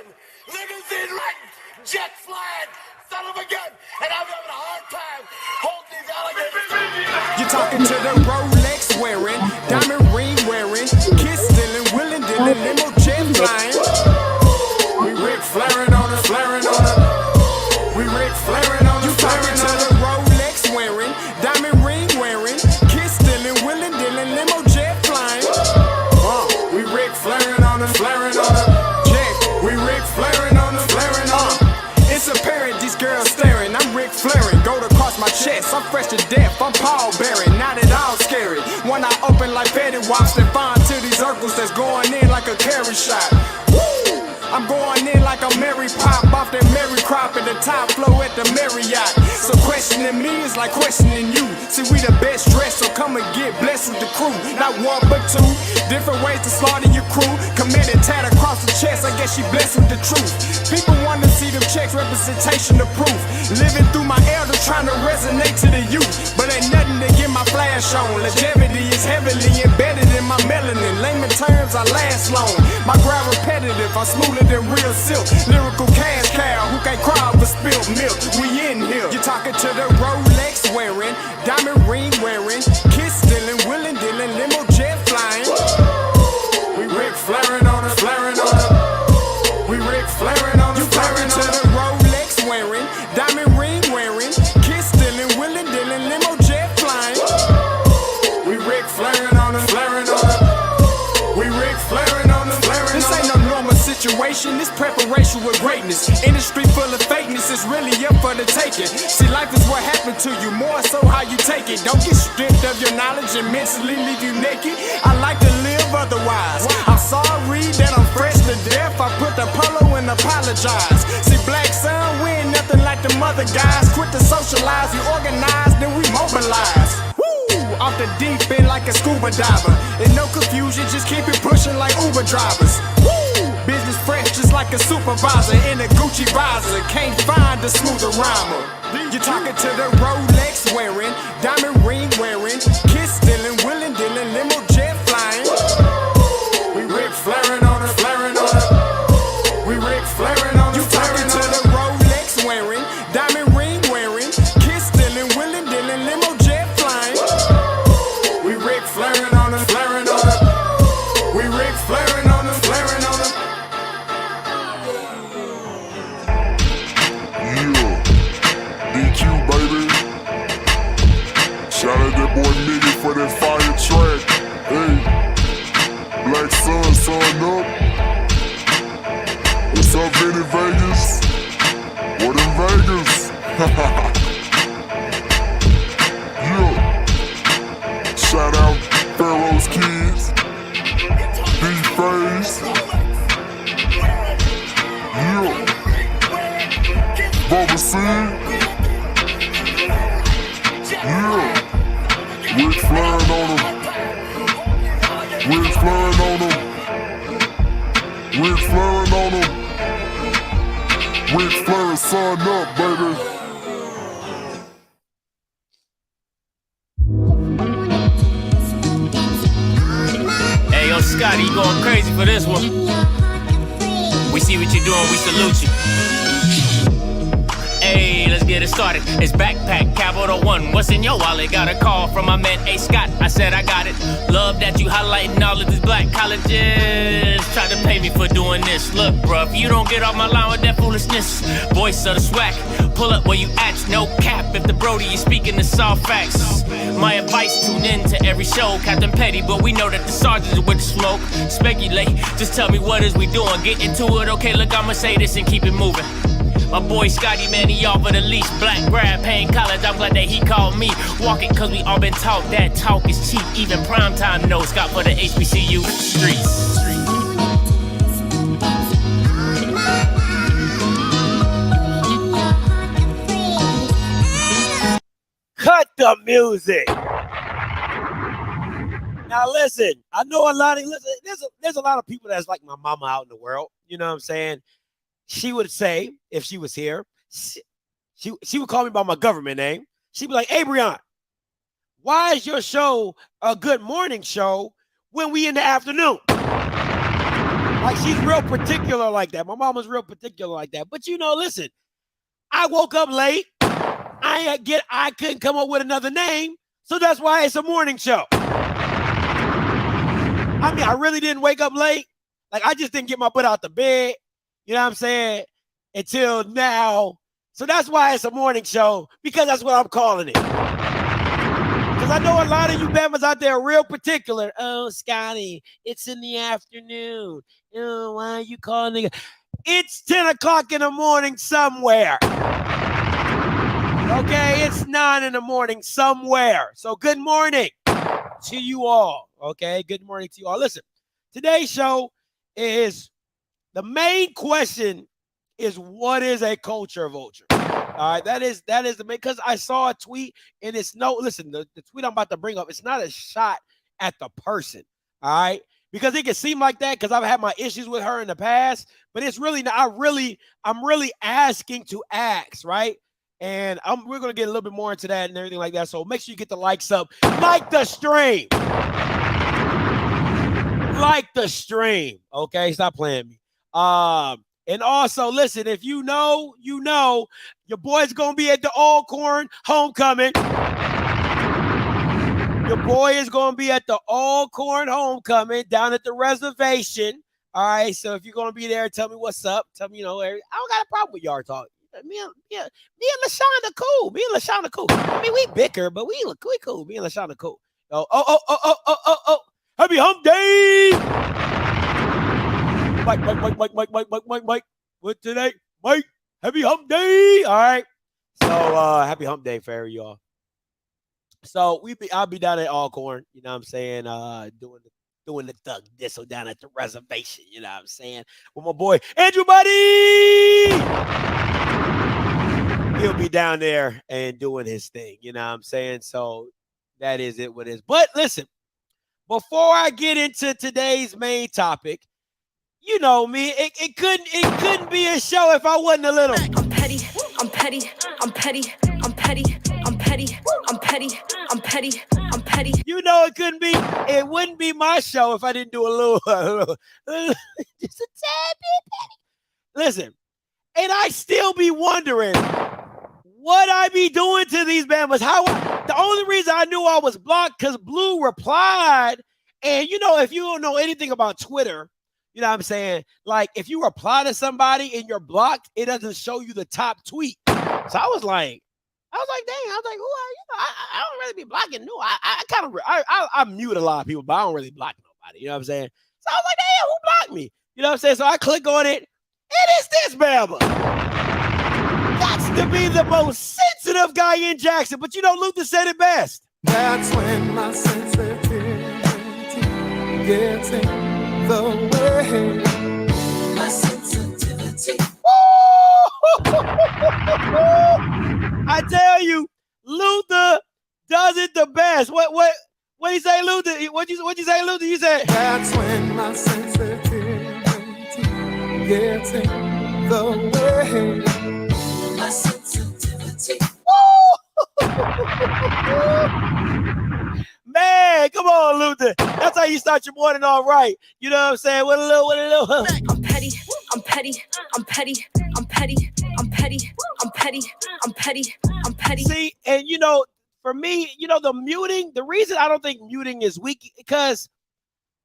gun, limousine riding, jet flying, son of a gun, and I'm having a hard time holding these alligators. You're talking to the Rolex wearing, diamond ring wearing, kiss stealing, willing dealing, limo jet flying. We Rick Flairin' on us, flaring on us. We Rick Flairin' on us. You talking to the Rolex wearing, diamond ring wearing, kiss stealing, willing dealing, limo jet flying. We Rick Flairin' on us, flaring on us. Check, we Rick Flairin' on us, flaring on us. It's apparent these girls staring. I'm Rick Flairin', gold across my chest. I'm fresh to death. I'm Paul Bearing, not at all scary. One eye open like Betty Wops and fine to these circles that's going in like a carry shot. Woo! I'm going in like a Mary Pop off that Mary Crop at the top flow at the Marriott. So questioning me is like questioning you. See, we the best dressed, so come and get blessed with the crew. Not one but two, different ways to slaughter your crew. Committed tat across the chest, I guess she blessed with the truth. People want to see them checks, representation of proof. Living through my elders trying to resonate to the youth. But ain't nothing to get my flash on. Longevity is heavily embedded in my melanin. Layman terms, I last long. My grind repetitive, I'm smoother than real silk. Lyrical cash cow who can't cry over spilled milk. We in here. You're talking to the Rolex wearing, diamond ring wearing, kiss stealing, willing dealing, limo jet flying. We Rick Flairin' on us, flaring on us. We Rick Flairin' on us. You talking to the Rolex wearing, diamond ring wearing, kiss stealing, willing dealing, limo jet flying. We Rick Flairin' on us, flaring on us. We Rick Flairin' on us, flaring on us. This ain't no normal situation, this preparation with greatness. Industry full of fakeness, it's really up for the taking. See, life is what happened to you, more so how you take it. Don't get stripped of your knowledge and mentally leave you naked. I like to live otherwise. I'm sorry that I'm fresh to death. I put the polo and apologize. See, black son, we ain't nothing like the mother guys. Quit to socialize, we organize, then we mobilize. Off the deep end like a scuba diver. And no confusion, just keep it pushing like Uber drivers. Woo! Business fresh just like a supervisor in a Gucci visor. Can't find a smoother rhymer. You're talking to the Rolex wearing, diamond ring wearing, kiss stealing, willing dealing, limo jet flying. We Rick Flairin' on us, flaring on us. We Rick Flairin' on us. You talking to the Rolex wearing, diamond ring wearing, kiss stealing, willing dealing, limo jet flying. We Rick Flairin' on us, flaring on us. We Rick Flairin' on us, flaring on us. Yeah, DQ baby. Shout out that boy Nigga for that fire track. Hey, Black Sun, sun up. What's up, Vinny Vegas? What in Vegas? Yeah. Shout out Pharaoh's Kids, D-Phase, yeah, Bubba C, yeah, Rick Flairin' on them, Rick Flairin' on them, Rick Flairin' on them, Rick Flairin' son up, baby. Scotty, you going crazy for this one. We see what you're doing, we salute you. Hey, let's get it started. It's Backpack Capital One. What's in your wallet? Got a call from my man A. Scott. I said I got it. Love that you highlighting all of these black colleges. Try to pay me for doing this. Look, bruh, if you don't get off my line with that foolishness, voice of the swag, pull up where you at, no cap. If the Brody is speaking the soft facts, my advice, tune in to every show. Captain Petty, but we know that the sergeants are with the smoke. Speculate, just tell me what is we doing. Get into it, okay, look, I'ma say this and keep it moving. My boy Scotty, man, he offered the least. Black grad, paying college, I'm glad that he called me. Walk it, cause we all been taught that talk is cheap. Even primetime knows Scott for the HBCU streets. Cut the music. Now listen, I know a lot of there's a lot of people that's like my mama out in the world. You know what I'm saying? She would say, if she was here, she would call me by my government name. She'd be like, "Hey, Breon, why is your show a good morning show when we in the afternoon?" Like she's real particular like that. My mama's real particular like that. But you know, listen, I woke up late. I couldn't come up with another name, so that's why it's a morning show. I mean, I really didn't wake up late. Like, I just didn't get my butt out the bed, you know what I'm saying, until now. So that's why it's a morning show, because that's what I'm calling it. Because I know a lot of you Bama's out there are real particular. Oh, Scotty, it's in the afternoon. Oh, why are you calling it? It's 10 o'clock in the morning somewhere. Okay, it's 9 in the morning somewhere. So good morning to you all. Okay, good morning to you all. Listen, today's show is, the main question is, what is a culture vulture? All right, that is the main, because I saw a tweet and it's listen, the tweet I'm about to bring up, it's not a shot at the person. All right, because it can seem like that because I've had my issues with her in the past, but it's really not. I'm really asking to ask, right? And we're going to get a little bit more into that and everything like that. So make sure you get the likes up. Like the stream. Like the stream. Okay, stop playing me. And also, listen, if you know, your boy's going to be at the Alcorn homecoming. Your boy is going to be at the Alcorn homecoming down at the reservation. All right, so if you're going to be there, tell me what's up. Tell me, I don't got a problem with y'all talking. Me and LaShonda cool. I mean, we bicker, but we cool. Me and LaShonda cool. Oh. Happy hump day. Mike. What today? Mike, happy hump day. All right. So happy hump day for y'all. So I'll be down at Alcorn, you know what I'm saying, doing the thug dizzle down at the reservation, you know what I'm saying, with my boy Andrew Buddy. He'll be down there and doing his thing, you know what I'm saying? So that is it, what it is. But listen, before I get into today's main topic, you know me, it couldn't be a show if I wasn't a little. I'm petty. You know it wouldn't be my show if I didn't do a little just a tad bit petty. Listen, and I still be wondering what I be doing to these Bamas. The only reason I knew I was blocked because Blue replied. And you know, if you don't know anything about Twitter, you know what I'm saying? Like, if you reply to somebody and you're blocked, it doesn't show you the top tweet. So I was like, dang, who are you? I don't really be blocking. No, I mute a lot of people, but I don't really block nobody. You know what I'm saying? So I was like, damn, who blocked me? You know what I'm saying? So I click on it, and it's this Bama. That's to be the most sensitive guy in Jackson. But you know, Luther said it best. That's when my sensitivity gets in the way. My sensitivity. I tell you, Luther does it the best. What you say, Luther? What you say, Luther? You said that's when my sensitivity gets in the way. My sensitivity. Man, come on, Luther. That's how you start your morning all right. You know what I'm saying? With a little. I'm petty. See, and you know, for me, you know, the reason I don't think muting is weak, because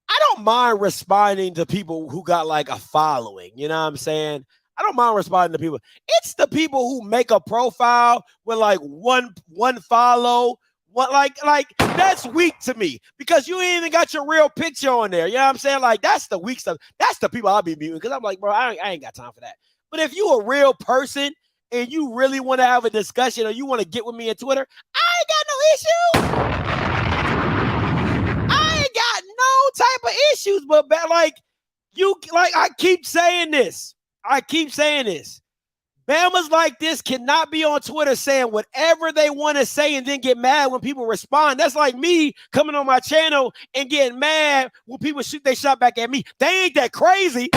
I don't mind responding to people who got like a following. You know what I'm saying? I don't mind responding to people. It's the people who make a profile with like one follow. What like that's weak to me, because you ain't even got your real picture on there. You know what I'm saying? Like, that's the weak stuff. That's the people I'll be muting, because I'm like, bro, I ain't got time for that. But if you a real person and you really want to have a discussion, or you want to get with me on Twitter, I ain't got no issues. I ain't got no type of issues. But like I keep saying this. Bamas like this cannot be on Twitter saying whatever they want to say and then get mad when people respond. That's like me coming on my channel and getting mad when people shoot their shot back at me. They ain't that crazy.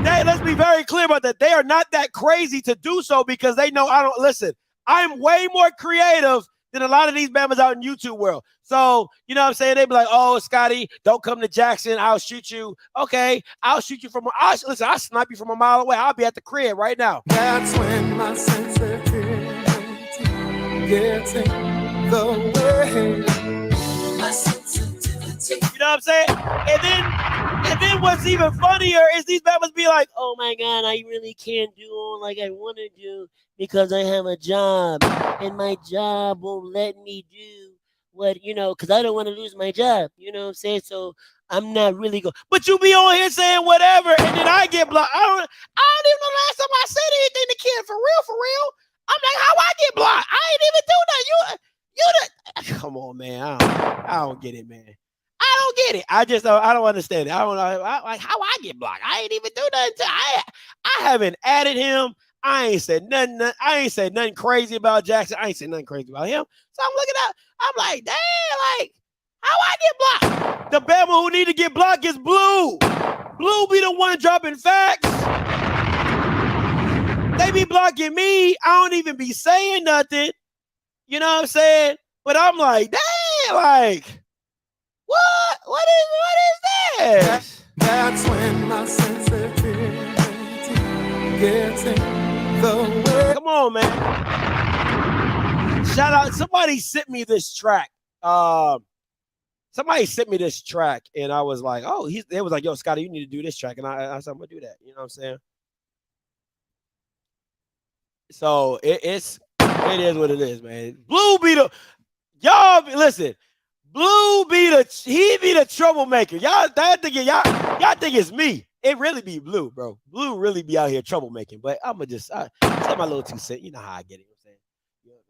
Let's be very clear about that. They are not that crazy to do so, because they know I don't listen. I'm way more creative than a lot of these Bama's out in YouTube world. So, you know what I'm saying? They be like, oh, Scotty, don't come to Jackson. I'll shoot you. Okay, I'll shoot you listen, I'll snipe you from a mile away. I'll be at the crib right now. That's when my sensitivity gets in the way. My sensitivity. You know what I'm saying? And then what's even funnier is these Bama's be like, oh my God, I really can't do all like I want to do because I have a job and my job won't let me do what, you know, because I don't want to lose my job. You know what I'm saying? So I'm not really going. But you be on here saying whatever, and then I get blocked. I don't even know last time I said anything to Ken for real. I'm like, how I get blocked? I ain't even do that. Come on, man. I don't get it, man. I don't get it. I don't understand it. I don't know like how I get blocked. I ain't even do nothing. I haven't added him. I ain't said nothing. I ain't said nothing crazy about Jackson. I ain't said nothing crazy about him. So I'm looking at. I'm like, damn, like how I get blocked? The Bama who need to get blocked is Blue. Blue be the one dropping facts. They be blocking me. I don't even be saying nothing. You know what I'm saying? But I'm like, damn, like, what is this? That's when my sensitivity gets in the way. Come on, man. Shout out. Somebody sent me this track. Somebody sent me this track, and I was like, oh, they was like, yo, Scotty, you need to do this track. And I said, I'm going to do that. You know what I'm saying? So it is what it is, man. Blue be the y'all listen. Blue be the troublemaker. Y'all think it's me. It really be Blue, bro. Blue really be out here troublemaking. But I'ma just say my little 2 cents. You know how I get it. You know what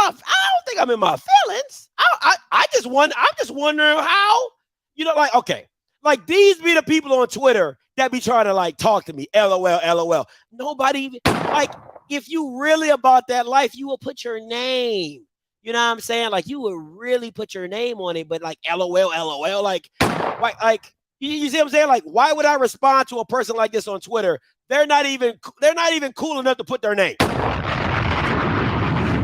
I'm saying? I don't think I'm in my feelings. I'm just wondering how, you know, like, okay, like these be the people on Twitter that be trying to like talk to me. LOL. Nobody even like, if you really about that life, you will put your name. You know what I'm saying? Like you would really put your name on it, but like LOL, like you see what I'm saying? Like, why would I respond to a person like this on Twitter? They're not even cool enough to put their name.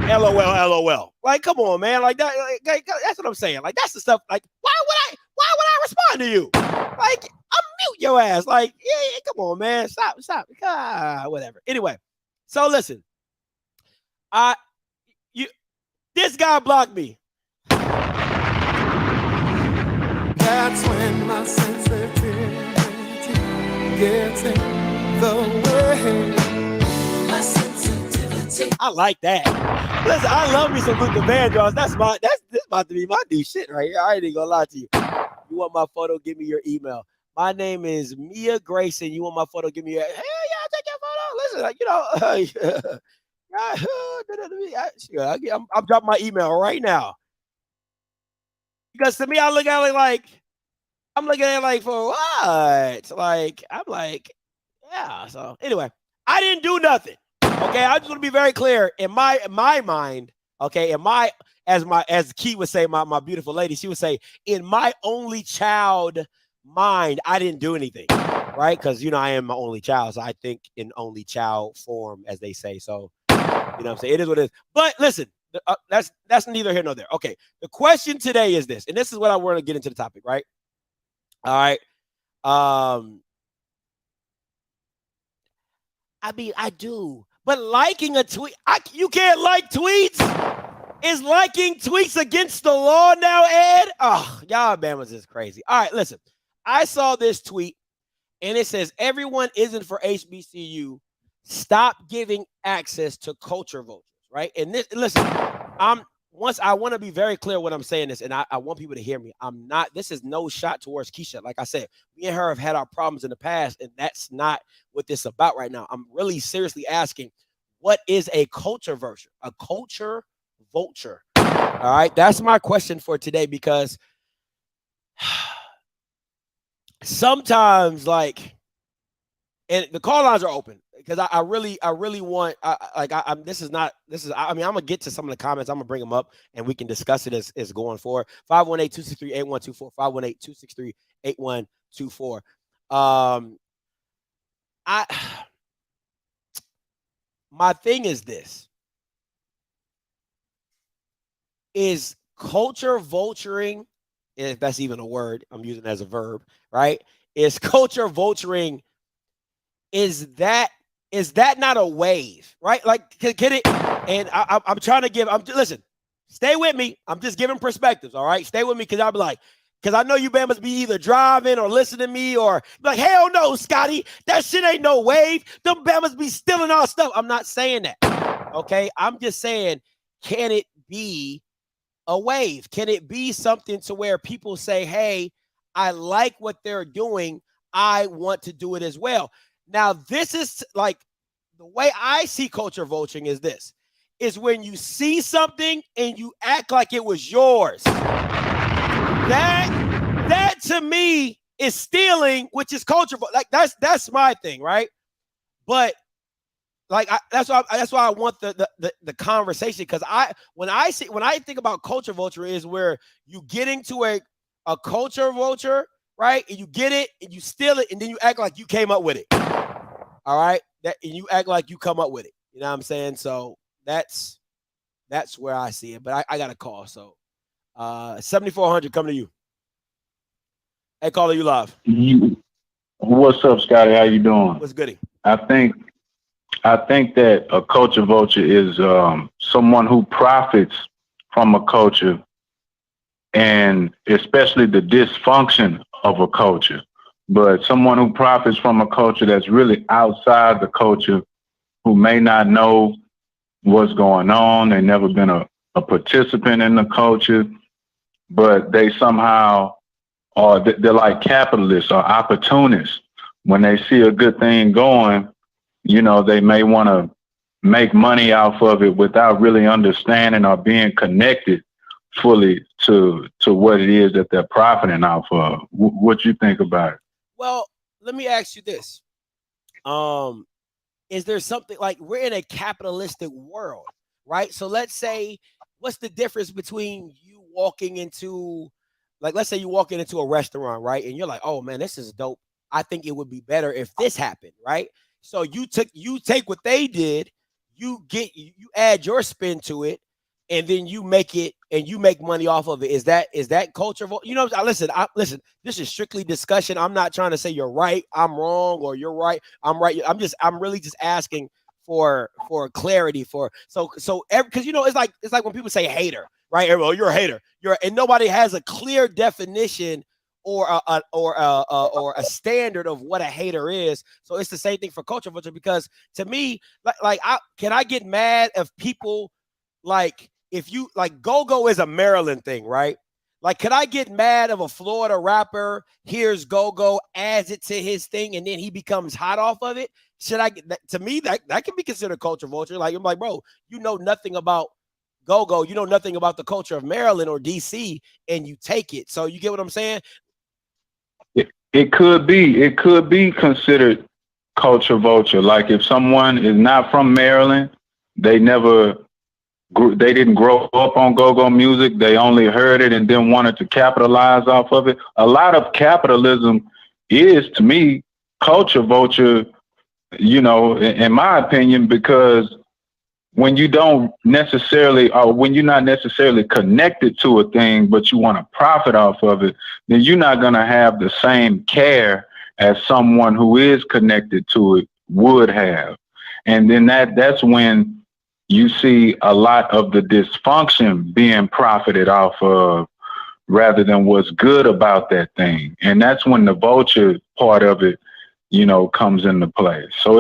LOL. Like, come on, man. Like that. Like, that's what I'm saying. Like, that's the stuff. Like, why would I respond to you? Like, unmute your ass. Like, yeah, come on, man. Stop. Whatever. Anyway, so listen. This guy blocked me. That's when my sensitivity gets in the way. My sensitivity. I like that. Listen, I love me some Luther Vandross. This about to be my new shit right here. I ain't even gonna lie to you. You want my photo? Give me your email. My name is Mia Grayson. You want my photo? Give me your. Hell yeah, I'll take your photo. Listen, like, you know. I'm dropping my email right now. Because to me, I'm looking at it like for what? Like, I'm like, yeah. So anyway, I didn't do nothing. Okay, I just want to be very clear. In my mind, okay, as Key would say, my beautiful lady, she would say, in my only child mind, I didn't do anything. Right? Because I am my only child. So I think in only child form, as they say. So you know what I'm saying? It is what it is. But listen, that's neither here nor there. Okay. The question today is this, and this is what I want to get into the topic, right? All right. I do. But liking a tweet, you can't like tweets? Is liking tweets against the law now, Ed? Oh, y'all Bama's is crazy. All right, listen. I saw this tweet, and it says, everyone isn't for HBCU. Stop giving access to culture vultures, right? And this, listen, I want to be very clear when I'm saying this, and I want people to hear me. This is no shot towards Keisha. Like I said, me and her have had our problems in the past, and that's not what this is about right now. I'm really seriously asking, what is a culture vulture? A culture vulture. All right, that's my question for today, because sometimes, like, and the call lines are open, because I really want, I'm gonna get to some of the comments. I'm gonna bring them up and we can discuss it as going forward. 518-263-8124, 518-263-8124. My thing is this. is culture vulturing, if that's even a word, I'm using it as a verb, right? Is culture vulturing, is that not a wave, right? Like, can it? And I'm trying to give. Listen, stay with me. I'm just giving perspectives. All right, stay with me, because I'll be like, because I know you man must be either driving or listening to me or like, hell no, Scotty, that shit ain't no wave. Them Bama's be stealing our stuff. I'm not saying that. Okay, I'm just saying, can it be a wave? Can it be something to where people say, hey, I like what they're doing, I want to do it as well? Now, this is like, the way I see culture vulturing is this, is when you see something and you act like it was yours. That to me is stealing, which is culture. Like, that's my thing, right? But like, that's why I want the conversation, because when I think about culture vulture, is where you get into a culture vulture, right? And you get it and you steal it, and then you act like you came up with it. All right, and you act like you come up with it. You know what I'm saying? So that's where I see it. But I got a call. So 7400, coming to you. Hey, caller, you live. What's up, Scotty? How you doing? What's goody? I think that a culture vulture is someone who profits from a culture, and especially the dysfunction of a culture. But someone who profits from a culture that's really outside the culture, who may not know what's going on, they've never been a participant in the culture, but they somehow, or they're like capitalists or opportunists. When they see a good thing going, you know, they may want to make money off of it without really understanding or being connected fully to what it is that they're profiting off of. What you think about it? Well, let me ask you this. Is there something, like, we're in a capitalistic world, right? So let's say, what's the difference between you walking into, like, let's say you walk into a restaurant, right? And you're like, oh man, this is dope. I think it would be better if this happened, right? So you take what they did, you add your spin to it, and then you make it, and you make money off of it. Is that culture? You know, listen, this is strictly discussion. I'm not trying to say you're right, I'm wrong, or you're right, I'm right. I'm really just asking for clarity, because you know, it's like when people say hater, right? Well, you're a hater. And nobody has a clear definition or a standard of what a hater is. So it's the same thing for culture vulture, because to me, can I get mad if people, like, if you, like, go-go is a Maryland thing, right? Like, could I get mad of a Florida rapper hears go-go, adds it to his thing, and then he becomes hot off of it? To me, that can be considered culture vulture. Like, I'm like, bro, you know nothing about go-go, you know nothing about the culture of Maryland or DC, and you take it. So you get what I'm saying? It could be considered culture vulture. Like, if someone is not from Maryland, they didn't grow up on go-go music, they only heard it and then wanted to capitalize off of it. A lot of capitalism is, to me, culture vulture, you know, in my opinion, because when you don't necessarily, or when you're not necessarily connected to a thing, but you want to profit off of it, then you're not going to have the same care as someone who is connected to it would have. And then that's when you see a lot of the dysfunction being profited off of, rather than what's good about that thing. And that's when the vulture part of it, you know, comes into play. So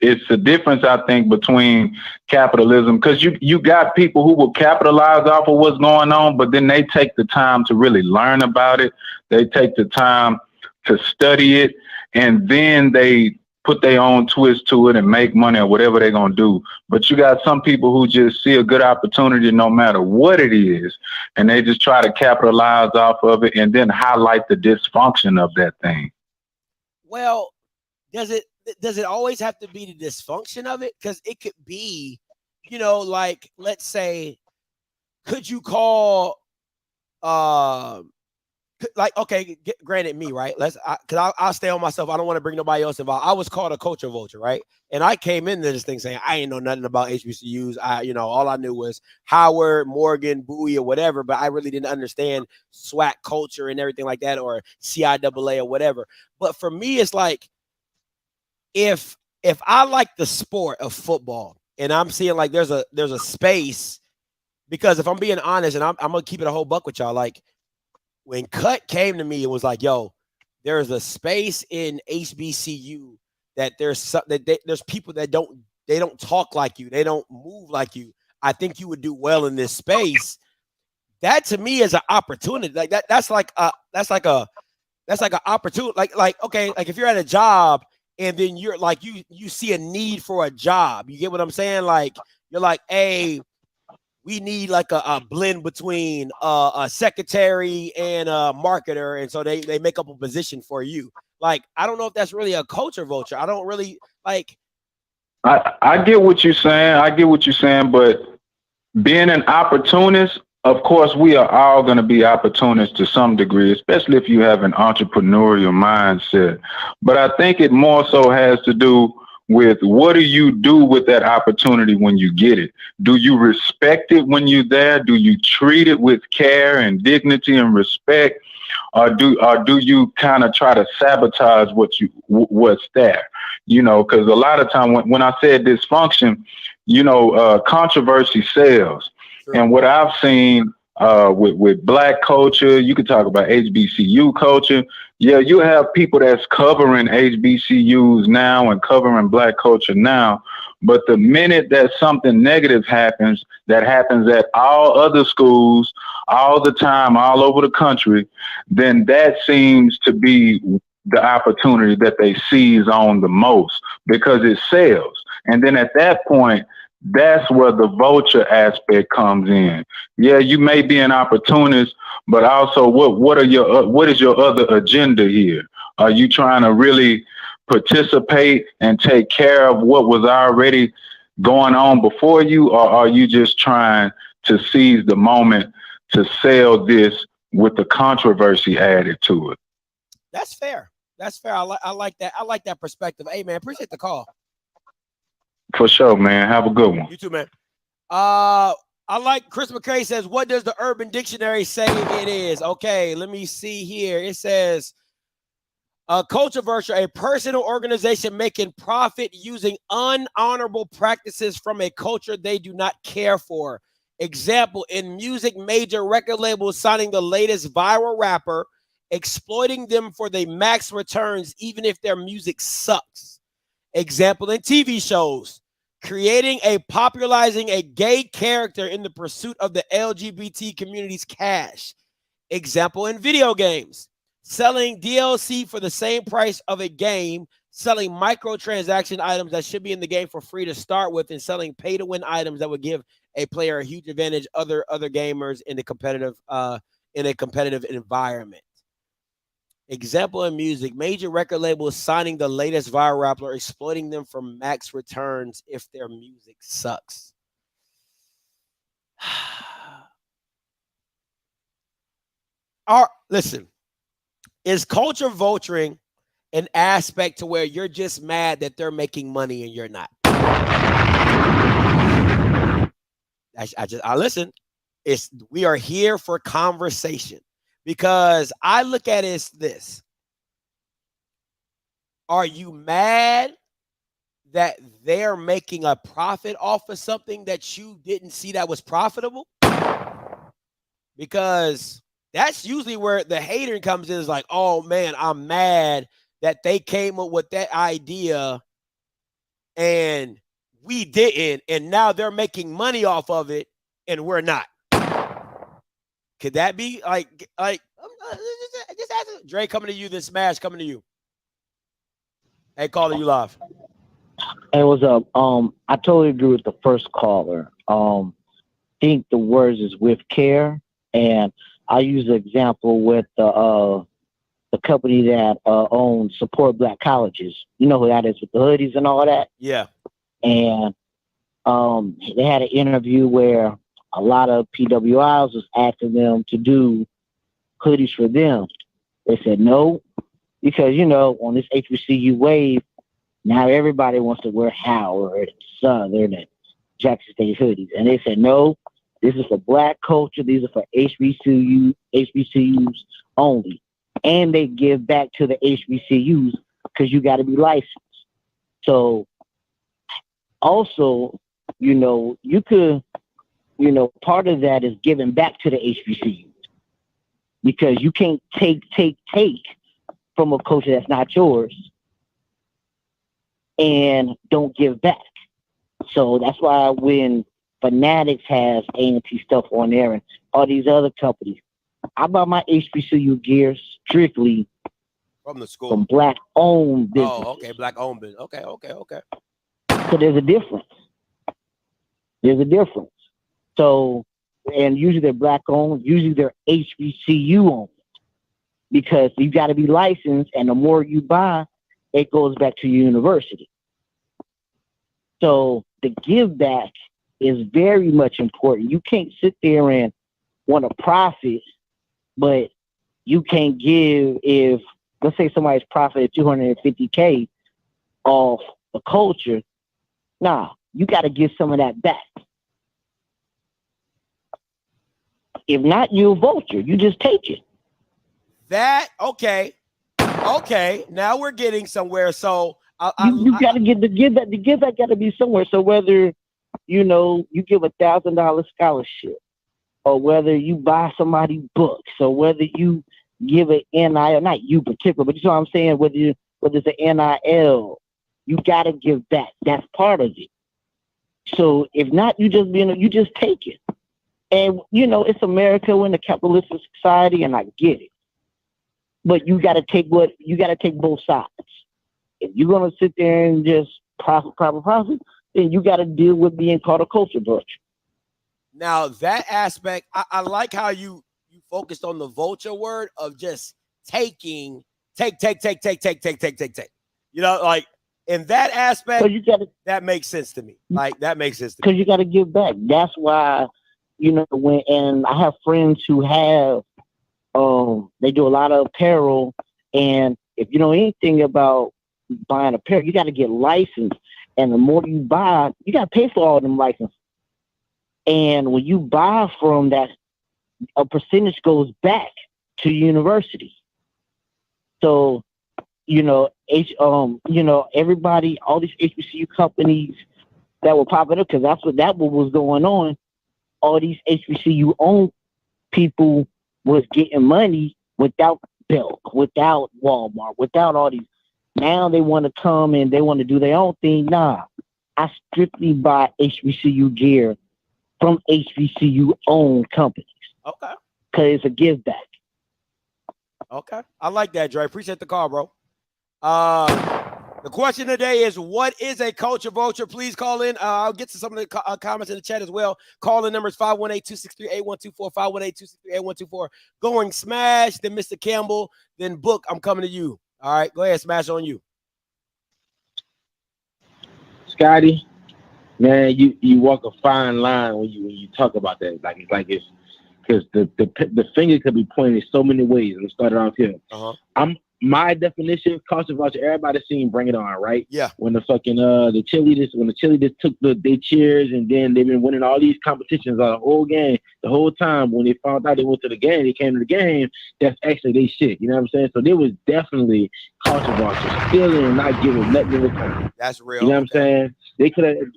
it's a difference, I think, between capitalism, because you got people who will capitalize off of what's going on, but then they take the time to really learn about it. They take the time to study it, and then they put their own twist to it and make money or whatever they're going to do. But you got some people who just see a good opportunity no matter what it is, and they just try to capitalize off of it and then highlight the dysfunction of that thing. Well, does it always have to be the dysfunction of it? Because it could be, you know, like, let's say, could you call like, okay, granted me, right? Because I'll stay on myself. I don't want to bring nobody else involved. I was called a culture vulture, right? And I came into this thing saying I ain't know nothing about HBCUs. All I knew was Howard, Morgan, Bowie, or whatever, but I really didn't understand SWAC culture and everything like that, or CIAA or whatever. But for me, it's like, if I like the sport of football and I'm seeing like there's a space, because if I'm being honest, and I'm gonna keep it a whole buck with y'all, like, when Cut came to me, it was like, yo, there's a space in HBCU that there's people that don't talk like you. They don't move like you. I think you would do well in this space. That to me is an opportunity. Like that's like an opportunity. Like, okay, like if you're at a job and then you're like, you see a need for a job. You get what I'm saying? Like, you're like, hey, we need like a blend between a secretary and a marketer. And so they make up a position for you. Like, I don't know if that's really a culture vulture. I don't really like. I get what you're saying. But being an opportunist, of course, we are all going to be opportunists to some degree, especially if you have an entrepreneurial mindset. But I think it more so has to do with, what do you do with that opportunity when you get it? Do you respect it when you're there? Do you treat it with care and dignity and respect? Or do you kind of try to sabotage what's there? Because a lot of time when I said dysfunction, controversy sells. Sure. And what I've seen with Black culture, you could talk about HBCU culture. Yeah, you have people that's covering HBCUs now and covering Black culture now. But the minute that something negative happens, that happens at all other schools, all the time, all over the country, then that seems to be the opportunity that they seize on the most, because it sells. And then at that point, that's where the vulture aspect comes in. Yeah, you may be an opportunist, but also what is your other agenda here? Are you trying to really participate and take care of what was already going on before you, or are you just trying to seize the moment to sell this with the controversy added to it? That's fair. I like that. I like that perspective. Hey man, appreciate the call. For sure, man. Have a good one. You too, man. I like Chris McCray says, what does the Urban Dictionary say it is? Okay, let me see here. It says, culture vulture, a person or organization making profit using unhonorable practices from a culture they do not care for. Example, in music, major record labels signing the latest viral rapper, exploiting them for the max returns, even if their music sucks. Example, in TV shows, popularizing a gay character in the pursuit of the LGBT community's cash. Example, in video games, selling DLC for the same price of a game, selling microtransaction items that should be in the game for free to start with, and selling pay-to-win items that would give a player a huge advantage other gamers in a competitive environment. Example, in music, major record labels signing the latest viral rapper, exploiting them for max returns if their music sucks. Listen, is culture vulturing an aspect to where you're just mad that they're making money and you're not? I listen. We are here for conversation. Because I look at it as this. Are you mad that they're making a profit off of something that you didn't see that was profitable? Because that's usually where the hater comes in, is like, oh man, I'm mad that they came up with that idea and we didn't, and now they're making money off of it and we're not. Could that be like just ask Dre coming to you, then Smash coming to you? Hey, caller, you live. Hey, what's up? I totally agree with the first caller. Think the words is with care, and I use the example with the company that owns Support Black Colleges. You know who that is, with the hoodies and all that. Yeah. And they had an interview where a lot of PWIs was asking them to do hoodies for them. They said no, because, you know, on this HBCU wave, now everybody wants to wear Howard, Southern, and Jackson State hoodies. And they said, no, this is for Black culture. These are for HBCUs only. And they give back to the HBCUs because you got to be licensed. So also, you know, you could, you know, part of that is giving back to the HBCUs, because you can't take from a culture that's not yours and don't give back. So that's why when Fanatics has A&T stuff on there and all these other companies, I buy my HBCU gear strictly from the school, from Black-owned businesses. Oh, okay, Black-owned business. Okay. So there's a difference. So, and usually they're Black-owned, usually they're HBCU-owned, because you got to be licensed, and the more you buy, it goes back to your university. So the give back is very much important. You can't sit there and want to profit, but you can't give. If, let's say, somebody's profited $250K off the culture, nah, you got to give some of that back. If not, you're a vulture. You just take it. Okay. Now we're getting somewhere. So you got to get the give back. The give back got to be somewhere. So whether, you know, you give $1,000 scholarship, or whether you buy somebody books, or whether you give an NIL, not you particular, but you know what I'm saying, whether it's an NIL, you got to give back. That's part of it. So if not, you just take it. And, you know, it's America, we're in a capitalistic society, and I get it. But you got to take both sides. If you're going to sit there and just profit, then you got to deal with being called a culture vulture. Now, that aspect, I like how you focused on the vulture word of just taking, take. You know, like, in that aspect, that makes sense to me. Like, that makes sense to me. Because you got to give back. That's why, you know, and I have friends who have, they do a lot of apparel, and if you know anything about buying apparel, you got to get licensed, and the more you buy, you got to pay for all them licenses. And when you buy from that, a percentage goes back to university. So, you know, everybody, all these HBCU companies that were popping up, because that's what was going on. All these HBCU owned people was getting money without Belk, without Walmart, without all these. Now they want to come and they want to do their own thing. Nah, I strictly buy HBCU gear from HBCU owned companies. Okay. Because it's a give back. Okay. I like that, Dre. Appreciate the call, bro. The question today is, what is a culture vulture? Please call in. I'll get to some of the comments in the chat as well. Call in numbers 518-263-8124, 518-263-8124. Going Smash, then Mr. Campbell, then Book. I'm coming to you. All right, go ahead, Smash, on you. Scotty, man, you walk a fine line when you talk about that. It's because the finger could be pointed so many ways. Let's start around here. My definition, culture vulture, everybody seen Bring It On, right? Yeah. When the fucking the cheerleaders took their cheers, and then they've been winning all these competitions the whole game, the whole time. When they found out they went to the game, they came to the game, that's actually they shit. You know what I'm saying? So there was definitely culture vulture, stealing and not giving nothing in return. That's real. You know what I'm saying? They could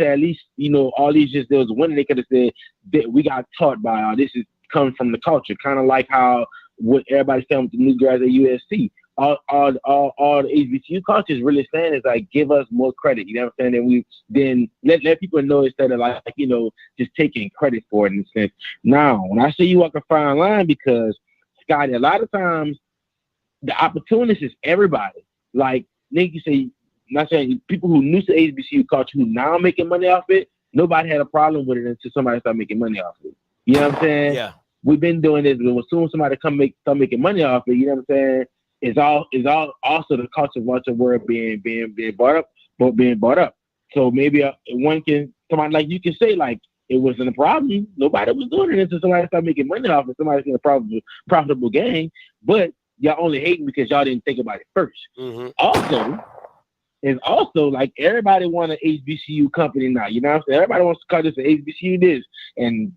at least, you know, all these just there was winning, they could have said that we got taught by this is coming from the culture, kind of like how what everybody's telling the new guys at USC. All the HBCU culture is really saying is like, give us more credit. You know what I'm saying? And we then let people know instead of like, you know, just taking credit for it in a sense. Now, when I say you walk a fine line, because Scotty, a lot of times the opportunist is everybody. Like Nick, you say, not saying people who new to HBCU culture who now making money off it, nobody had a problem with it until somebody started making money off it. You know what I'm saying? Yeah. We've been doing this, but as soon as somebody start making money off it, you know what I'm saying? It's all also the culture vulture word being brought up. So maybe one can, somebody like you can say like, it wasn't a problem. Nobody was doing it until somebody started making money off it. Somebody in a profitable game. But y'all only hating because y'all didn't think about it first. Also, like everybody want an HBCU company now. You know what I'm saying? Everybody wants to call this an HBCU this and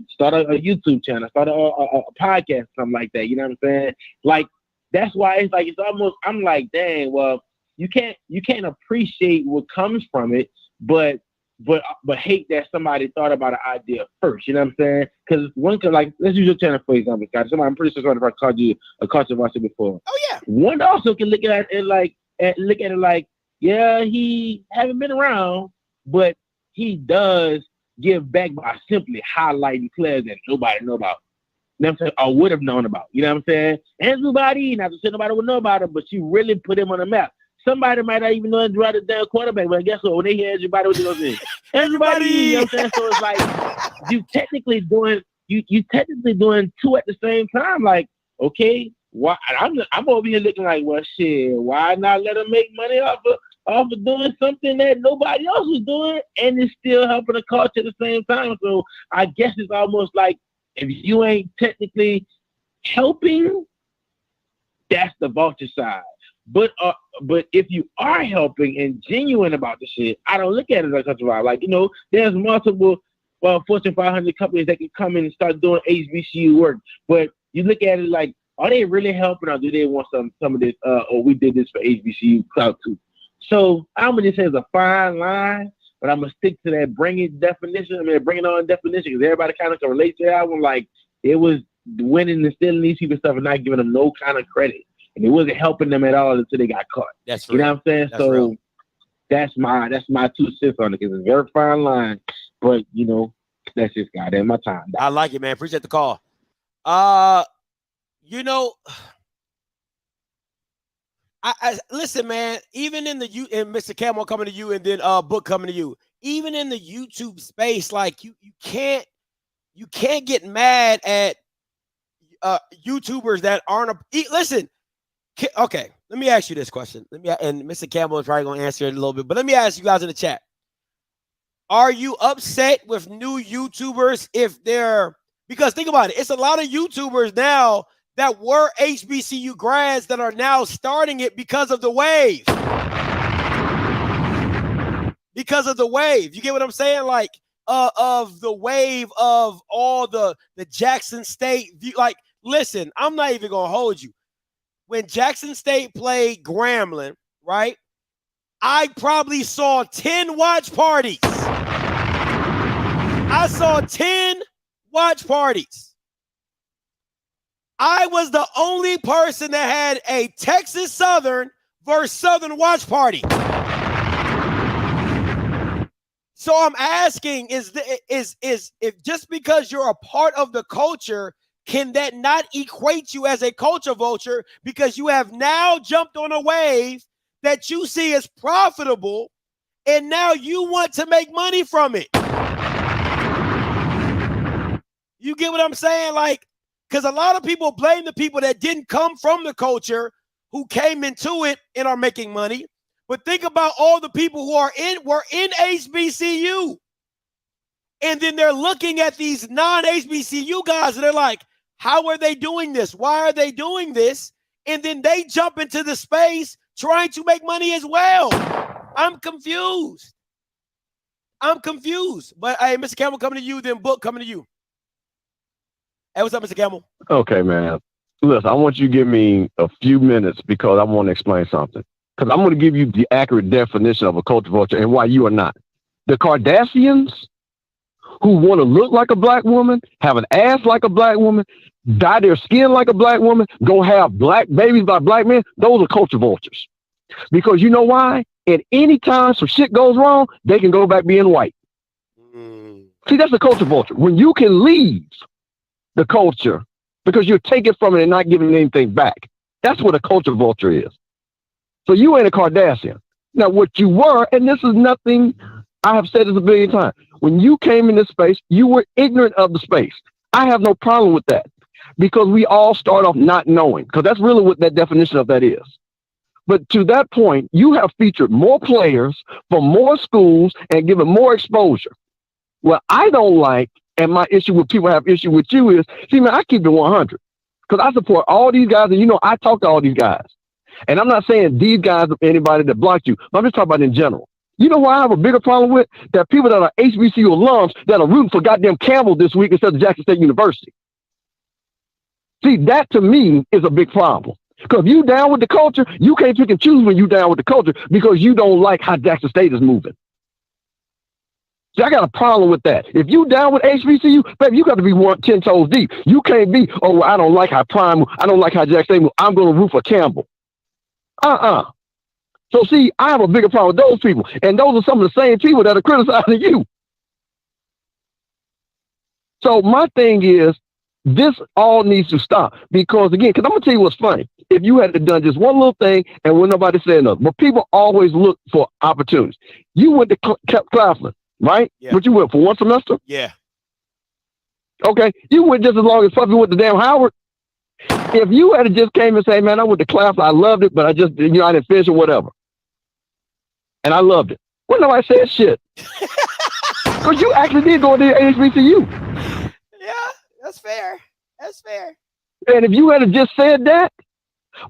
start a YouTube channel, start a podcast, something like that. You know what I'm saying? Like that's why it's like it's almost. I'm like, dang. Well, you can't appreciate what comes from it, but hate that somebody thought about an idea first. You know what I'm saying? Because like let's use your channel for example, guys. I'm pretty sure somebody called you a controversy before. Oh yeah. One also can look at it like. Yeah, he haven't been around, but he does give back by simply highlighting players that nobody know about. You know what I'm saying? Or would have known about. You know what I'm saying? Everybody, not to say nobody would know about him, but you really put him on the map. Somebody might not even know Andrew the damn quarterback, but guess what? When they hear everybody, what they gonna say? Everybody, you know what I'm saying? So it's like you technically doing two at the same time. Like, okay, why? I'm over here looking like, well, shit. Why not let them make money off of doing something that nobody else was doing, and it's still helping the culture at the same time? So I guess it's almost like if you ain't technically helping, that's the vulture side. But if you are helping and genuine about the shit, I don't look at it like such a vibe. Like, you know, there's multiple Fortune 500 companies that can come in and start doing HBCU work, but you look at it like, are they really helping, or do they want some of this? Or we did this for HBCU clout too. So I'm gonna just say it's a fine line, but I'm gonna stick to that bring it on definition because everybody kind of can relate to that one. Like it was winning and stealing these people stuff and not giving them no kind of credit, and it wasn't helping them at all until they got caught. That's real. You know what I'm saying? That's so real. that's my 2 cents on it because it's a very fine line, but you know that's just goddamn my time. I like it, man. Appreciate the call. You know, I listen, man. Even in the and Mr. Camel coming to you, and then Book coming to you. Even in the YouTube space, like you can't get mad at YouTubers that aren't. Listen, okay. Let me ask you this question. And Mr. Campbell is probably going to answer it a little bit, but let me ask you guys in the chat. Are you upset with new YouTubers because think about it, it's a lot of YouTubers now that were HBCU grads that are now starting it because of the wave. Because of the wave. You get what I'm saying? Like, of the wave of all the Jackson State. Like, listen, I'm not even going to hold you. When Jackson State played Grambling, right, I probably saw 10 watch parties. I saw 10 watch parties. I was the only person that had a Texas Southern versus Southern watch party. So I'm asking, is if just because you're a part of the culture, can that not equate you as a culture vulture because you have now jumped on a wave that you see as profitable and now you want to make money from it? You get what I'm saying? Like, because a lot of people blame the people that didn't come from the culture who came into it and are making money. But think about all the people who were in HBCU. And then they're looking at these non-HBCU guys and they're like, how are they doing this? Why are they doing this? And then they jump into the space trying to make money as well. I'm confused. But hey, Mr. Campbell coming to you, then Book coming to you. Hey, what's up, Mr. Campbell? Okay, man. Listen, I want you to give me a few minutes because I want to explain something. Because I'm going to give you the accurate definition of a culture vulture and why you are not. The Kardashians who want to look like a black woman, have an ass like a black woman, dye their skin like a black woman, go have black babies by black men, those are culture vultures. Because you know why? At any time some shit goes wrong, they can go back being white. See, that's a culture vulture. When you can leave the culture because you're taking from it and not giving anything back. That's what a culture vulture is. So you ain't a Kardashian. Now, what you were, and this is nothing, I have said this a billion times. When you came in this space, you were ignorant of the space. I have no problem with that because we all start off not knowing, because that's really what that definition of that is. But to that point, you have featured more players from more schools and given more exposure. What I don't like, and my issue with people have issue with you is, see, man, I keep it 100 because I support all these guys, and I talk to all these guys. And I'm not saying these guys are anybody that blocked you, but I'm just talking about in general. You know what I have a bigger problem with? That people that are HBCU alums that are rooting for goddamn Campbell this week instead of Jackson State University. See, that to me is a big problem. Because if you down with the culture, you can't pick and choose when you down with the culture because you don't like how Jackson State is moving. See, I got a problem with that. If you down with HBCU, baby, you got to be 10 toes deep. You can't be, oh, well, I don't like how Prime move. I don't like how Jackson State move. I'm going to root for Campbell. So see, I have a bigger problem with those people. And those are some of the same people that are criticizing you. So my thing is, this all needs to stop because, again, because I'm going to tell you what's funny. If you had done just one little thing and when nobody said nothing, but people always look for opportunities. You went to Claflin, right? Yeah. But you went for one semester? Yeah. Okay. You went just as long as Puffy went to damn Howard. If you had just came and say, man, I went to Claflin, I loved it, but I just, I didn't finish or whatever. And I loved it. Well, nobody said shit. Because you actually did go to HBCU. Yeah. That's fair. That's fair. And if you had just said that,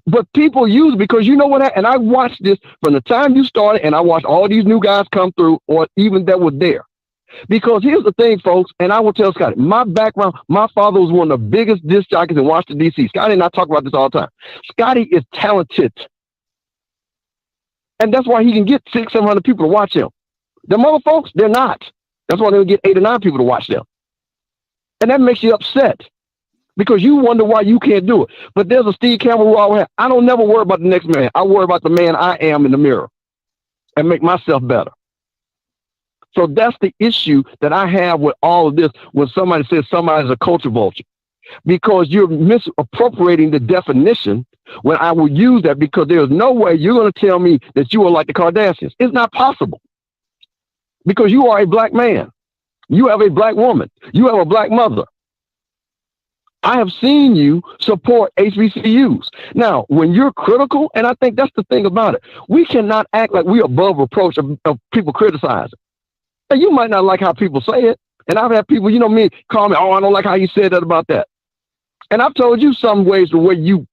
but people use because you know what? And I watched this from the time you started, and I watched all these new guys come through, or even that were there. Because here's the thing, folks, and I will tell Scotty, my background, my father was one of the biggest disc jockeys in Washington, D.C. Scotty and I talk about this all the time. Scotty is talented. And that's why he can get 600-700 people to watch him. Them other folks, they're not. That's why they'll get 8 or 9 people to watch them. And that makes you upset because you wonder why you can't do it. But there's a Steve Campbell who always have. I don't never worry about the next man. I worry about the man I am in the mirror and make myself better. So that's the issue that I have with all of this when somebody says somebody's a culture vulture. Because you're misappropriating the definition when I will use that because there's no way you're going to tell me that you are like the Kardashians. It's not possible. Because you are a black man. You have a black woman. You have a black mother. I have seen you support HBCUs. Now, when you're critical, and I think that's the thing about it, we cannot act like we're above reproach of people criticizing. And you might not like how people say it. And I've had people, me, call me, oh, I don't like how you said that about that. And I've told you some ways the way you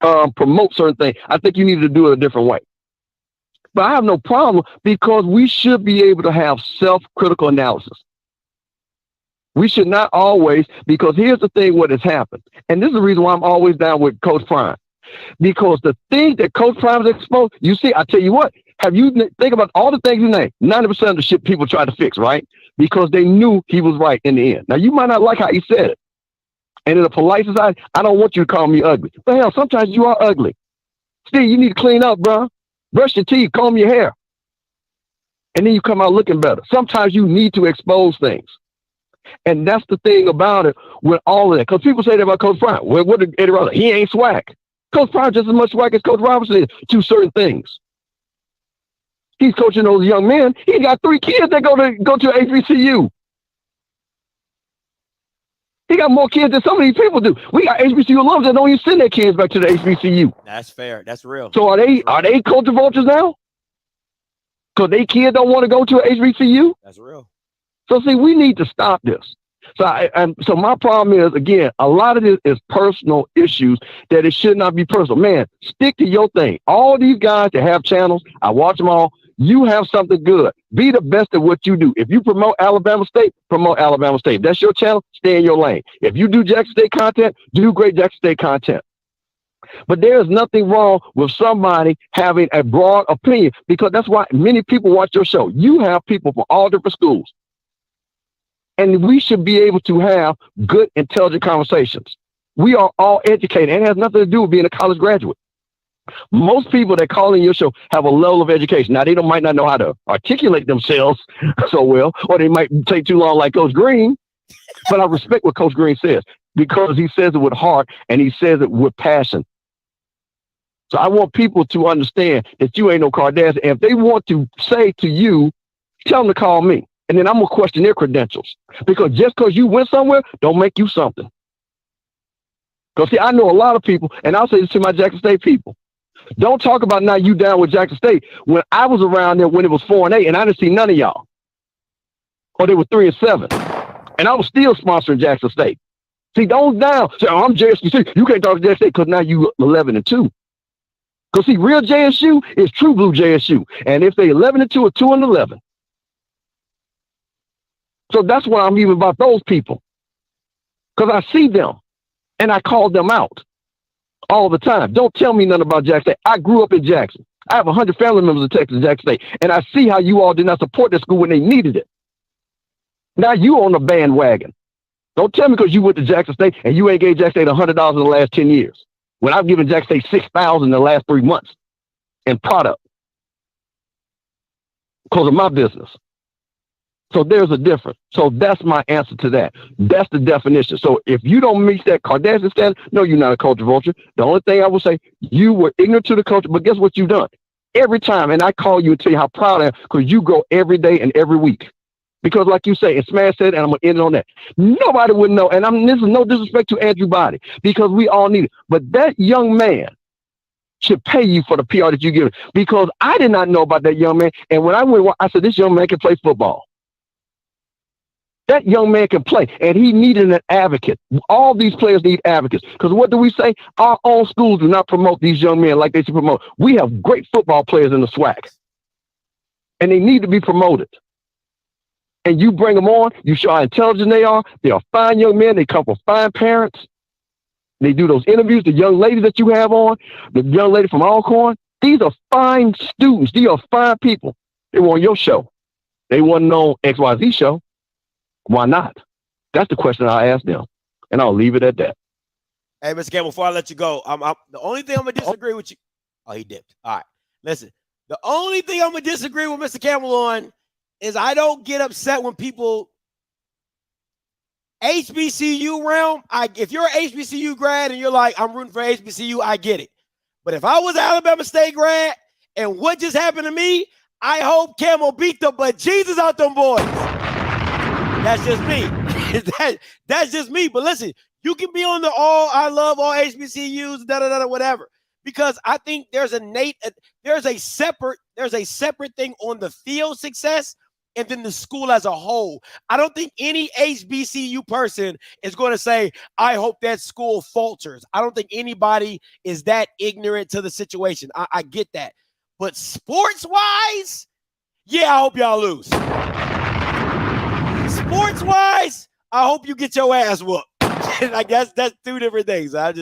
promote certain things. I think you need to do it a different way. But I have no problem because we should be able to have self-critical analysis. We should not always, because here's the thing, what has happened. And this is the reason why I'm always down with Coach Prime. Because the thing that Coach Prime has exposed, you see, I tell you what, think about all the things you named, 90% of the shit people tried to fix, right? Because they knew he was right in the end. Now, you might not like how he said it. And in a polite society, I don't want you to call me ugly. But hell, sometimes you are ugly. Steve, you need to clean up, bro. Brush your teeth, comb your hair. And then you come out looking better. Sometimes you need to expose things. And that's the thing about it with all of that. Because people say that about Coach Prime. Well, what did Eddie Roberts? He ain't swag. Coach Prime just as much swag as Coach Robertson is to certain things. He's coaching those young men. He got 3 kids that go to HBCU. He got more kids than some of these people do. We got HBCU alums that don't even send their kids back to the HBCU. That's fair. That's real. So are they culture vultures now? Because they kids don't want to go to an HBCU? That's real. So see, we need to stop this. So my problem is, again, a lot of this is personal issues that it should not be personal. Man, stick to your thing. All these guys that have channels, I watch them all. You have something good. Be the best at what you do. If you promote Alabama State, promote Alabama State. If that's your channel, stay in your lane. If you do Jackson State content, do great Jackson State content. But there is nothing wrong with somebody having a broad opinion because that's why many people watch your show. You have people from all different schools. And we should be able to have good, intelligent conversations. We are all educated, and it has nothing to do with being a college graduate. Most people that call in your show have a level of education. Now, they might not know how to articulate themselves so well, or they might take too long like Coach Green, but I respect what Coach Green says because he says it with heart and he says it with passion. So I want people to understand that you ain't no Kardashian. And if they want to say to you, tell them to call me. And then I'm going to question their credentials. Because just because you went somewhere, don't make you something. Because, see, I know a lot of people, and I'll say this to my Jackson State people. Don't talk about now you down with Jackson State. When I was around there when it was 4-8, and I didn't see none of y'all. or they were 3-7, and I was still sponsoring Jackson State. See, those down. Say, oh, I'm JSU. You can't talk to Jackson State because now you 11-2. Because see, real JSU is true blue JSU, and if they 11-2 or 2-11. So that's why I'm even about those people, because I see them and I call them out all the time. Don't tell me nothing about Jackson State. I grew up in Jackson. I have 100 family members in Texas, Jackson State, and I see how you all did not support the school when they needed it. Now you on the bandwagon. Don't tell me because you went to Jackson State and you ain't gave Jackson State $100 in the last 10 years. When I've given Jackson State $6,000 in the last 3 months in product because of my business. So there's a difference. So that's my answer to that. That's the definition. So if you don't meet that Kardashian standard, no, you're not a culture vulture. The only thing I will say, you were ignorant to the culture, but guess what you've done? Every time, and I call you and tell you how proud I am, because you grow every day and every week. Because like you say, and Smash said, and I'm going to end it on that. Nobody would know, and this is no disrespect to Andrew Body, because we all need it. But that young man should pay you for the PR that you give him, because I did not know about that young man. And when I went, I said, this young man can play football. That young man can play, and he needed an advocate. All these players need advocates, because what do we say? Our own schools do not promote these young men like they should promote. We have great football players in the SWAC, and they need to be promoted. And you bring them on, you show how intelligent they are. They are fine young men. They come from fine parents. They do those interviews. The young lady that you have on, the young lady from Alcorn, these are fine students. These are fine people. They were on your show. They wasn't on XYZ show. Why not? That's the question I asked them, and I'll leave it at that. Hey, Mr. Campbell, before I let you go, the only thing I'm going to disagree with you. Oh, he dipped. All right. Listen, the only thing I'm going to disagree with Mr. Campbell on is I don't get upset when people HBCU realm. If you're an HBCU grad and you're like, I'm rooting for HBCU, I get it. But if I was an Alabama State grad and what just happened to me, I hope Campbell beat the bejesus out them boys. That's just me. That's just me. But listen, you can be on the I love all HBCUs, whatever. Because I think there's a separate thing on the field success and then the school as a whole. I don't think any HBCU person is going to say, I hope that school falters. I don't think anybody is that ignorant to the situation. I get that. But sports-wise, yeah, I hope y'all lose. Sports-wise, I hope you get your ass whooped. I guess that's two different things. I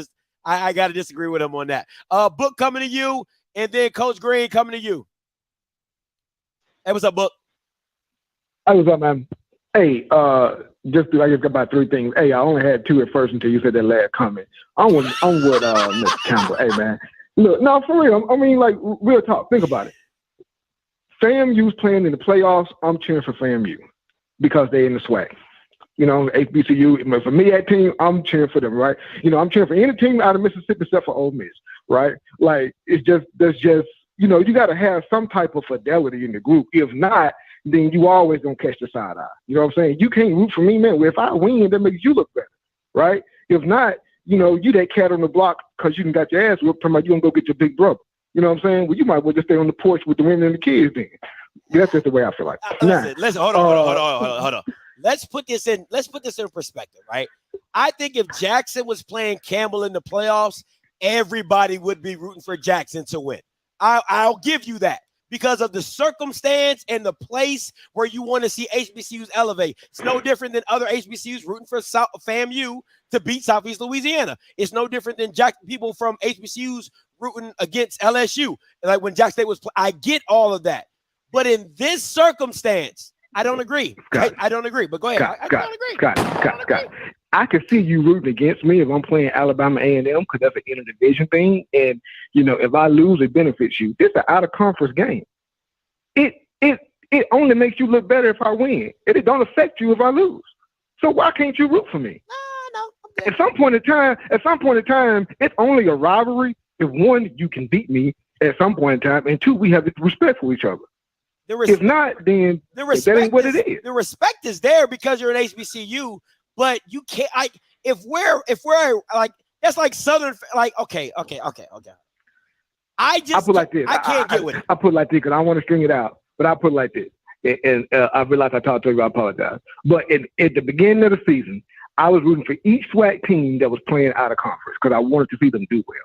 got to disagree with him on that. Book coming to you, and then Coach Green coming to you. Hey, what's up, Book? Hey, what's up, man? Hey, I just got about three things. Hey, I only had two at first until you said that last comment. I'm with Mr. Campbell. Hey, man. Look, no, for real. I mean, like, real talk. Think about it. FAMU's playing in the playoffs. I'm cheering for FAMU because they're in the SWAC. You know, HBCU, for me, that team, I'm cheering for them, right? You know, I'm cheering for any team out of Mississippi except for Ole Miss, right? Like, there's just, you know, you got to have some type of fidelity in the group. If not, then you always going to catch the side eye. You know what I'm saying? You can't root for me, man. Well, if I win, that makes you look better, right? If not, you know, you that cat on the block because you done got your ass whooped, talking about you going to go get your big brother. You know what I'm saying? Well, you might as well just stay on the porch with the women and the kids then. That's just the way I feel like. Listen, hold on. Let's put this in perspective, right? I think if Jackson was playing Campbell in the playoffs, everybody would be rooting for Jackson to win. I'll give you that because of the circumstance and the place where you want to see HBCUs elevate. It's no different than other HBCUs rooting for FAMU to beat Southeast Louisiana. It's no different than people from HBCUs rooting against LSU. Like when Jackson State was I get all of that. But in this circumstance, I don't agree. I don't agree. But go ahead. I don't agree. Got it. I can see you rooting against me if I'm playing Alabama A&M because that's an interdivision thing. And, you know, if I lose, it benefits you. This is an out-of-conference game. It only makes you look better if I win. It don't affect you if I lose. So why can't you root for me? No. Okay. At some point in time, it's only a rivalry if, one, you can beat me at some point in time, and two, we have respect for each other. If not, then that ain't what it is. The respect is there because you're an HBCU, but you can't. If we're like that's like Southern. Like okay. I put it like this. I can't get with it. I put it like this because I want to string it out, but I put it like this. And I realized I talked to you. I apologize. But at the beginning of the season, I was rooting for each SWAC team that was playing out of conference because I wanted to see them do well.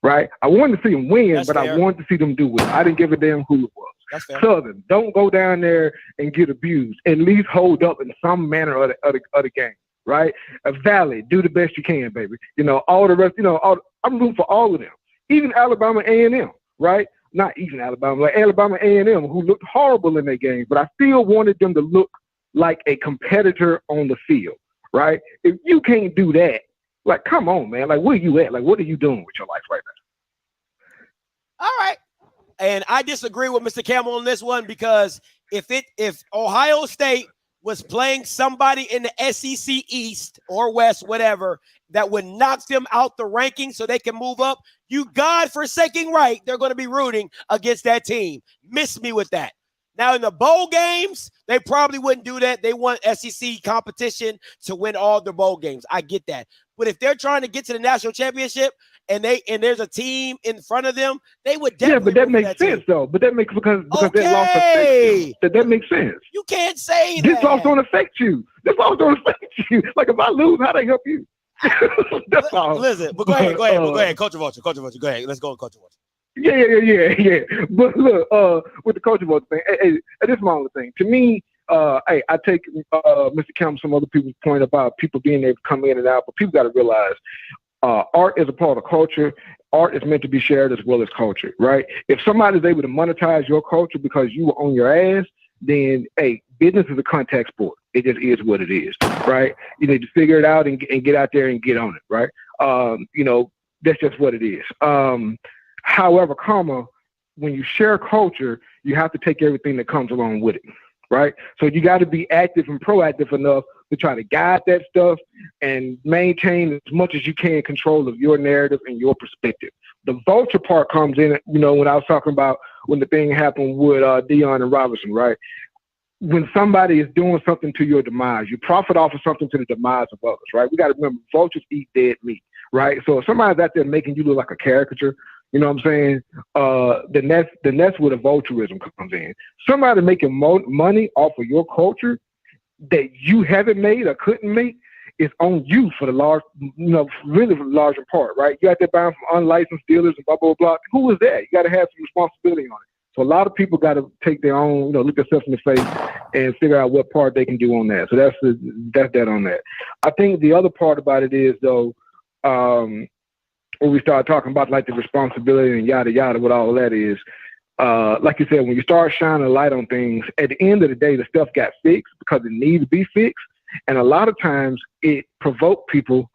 Right? I wanted to see them win, That's but fair. I wanted to see them do well. I didn't give a damn who it was. That's fair. Southern, don't go down there and get abused. At least hold up in some manner of the game. Right? Valley, do the best you can, baby. You know, all the rest, you know, I'm rooting for all of them. Even Alabama A&M, right? Not even Alabama, like Alabama A&M, who looked horrible in their game, but I still wanted them to look like a competitor on the field, right? If you can't do that, like, come on, man. Like, where you at? Like, what are you doing with your life right now? All right. And I disagree with Mr. Campbell on this one because if Ohio State was playing somebody in the SEC East or West, whatever, that would knock them out the ranking so they can move up, you godforsaking right, they're going to be rooting against that team. Miss me with that. Now, in the bowl games, they probably wouldn't do that. They want SEC competition to win all the bowl games. I get that. But if they're trying to get to the national championship and there's a team in front of them, they would definitely. Yeah, but that makes sense, though. But that makes because that loss affects you. That makes sense. You can't say this that. loss don't affect you. This loss don't affect you. Like, if I lose, how they help you? That's all. Listen, but go ahead, Coach Vulture. Go ahead. Let's go, Coach Vulture. Yeah. But look, with the Coach Vulture thing, hey, this is my only thing. To me, I take Mr. Campbell, some other people's point about people being able to come in and out, but people got to realize art is a part of culture. Art is meant to be shared as well as culture, right? If somebody's able to monetize your culture because you were on your ass, then, hey, business is a contact sport. It just is what it is, right? You need to figure it out and get out there and get on it, right? You know, that's just what it is. However, when you share culture, you have to take everything that comes along with it, right? So you got to be active and proactive enough to try to guide that stuff and maintain as much as you can control of your narrative and your perspective. The vulture part comes in, you know, when I was talking about when the thing happened with Deion and Robinson, right? When somebody is doing something to your demise, you profit off of something to the demise of others, right? We got to remember, vultures eat dead meat, right? So if somebody's out there making you look like a caricature, you know what I'm saying? Then that's where the vulturism comes in. Somebody making money off of your culture that you haven't made or couldn't make is on you for the large, you know, really for the larger part, right? You got to buy from unlicensed dealers and blah, blah, blah. Who is that? You got to have some responsibility on it. So a lot of people got to take their own, you know, look themselves in the face and figure out what part they can do on that. So that's that on that. I think the other part about it is, though, when we start talking about like the responsibility and yada yada, what all that is, like you said, when you start shining a light on things, at the end of the day, the stuff got fixed because it needs to be fixed. And a lot of times it provoked people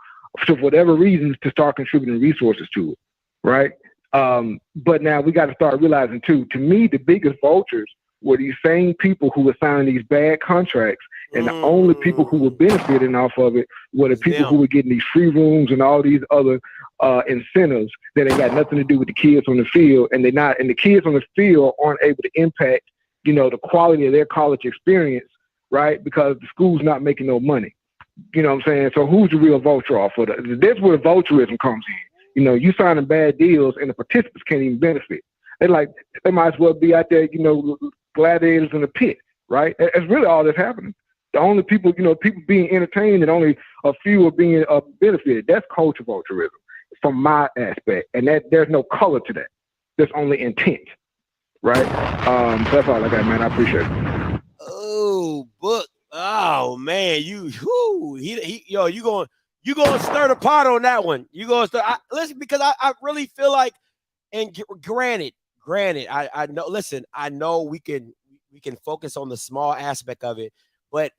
for whatever reasons to start contributing resources to it, right? But now we got to start realizing too, to me, the biggest vultures were these same people who were signing these bad contracts. And the only people who were benefiting off of it were the people who were getting these free rooms and all these other incentives that ain't got nothing to do with the kids on the field. And the kids on the field aren't able to impact, you know, the quality of their college experience, right? Because the school's not making no money. You know what I'm saying? So who's the real vulture off of it? That's where vulturism comes in. You know, you signing bad deals and the participants can't even benefit. They might as well be out there, you know, gladiators in the pit, right? That's really all that's happening. The only people, you know, people being entertained and only a few are being benefited. That's culture vulturism from my aspect. And there's no color to that. There's only intent, right? So that's all I got, man. I appreciate it. Oh, book. Oh, man. You going to stir the pot on that one. You going to stir. Listen, because I really feel like, and granted, I know, listen, I know we can focus on the small aspect of it, but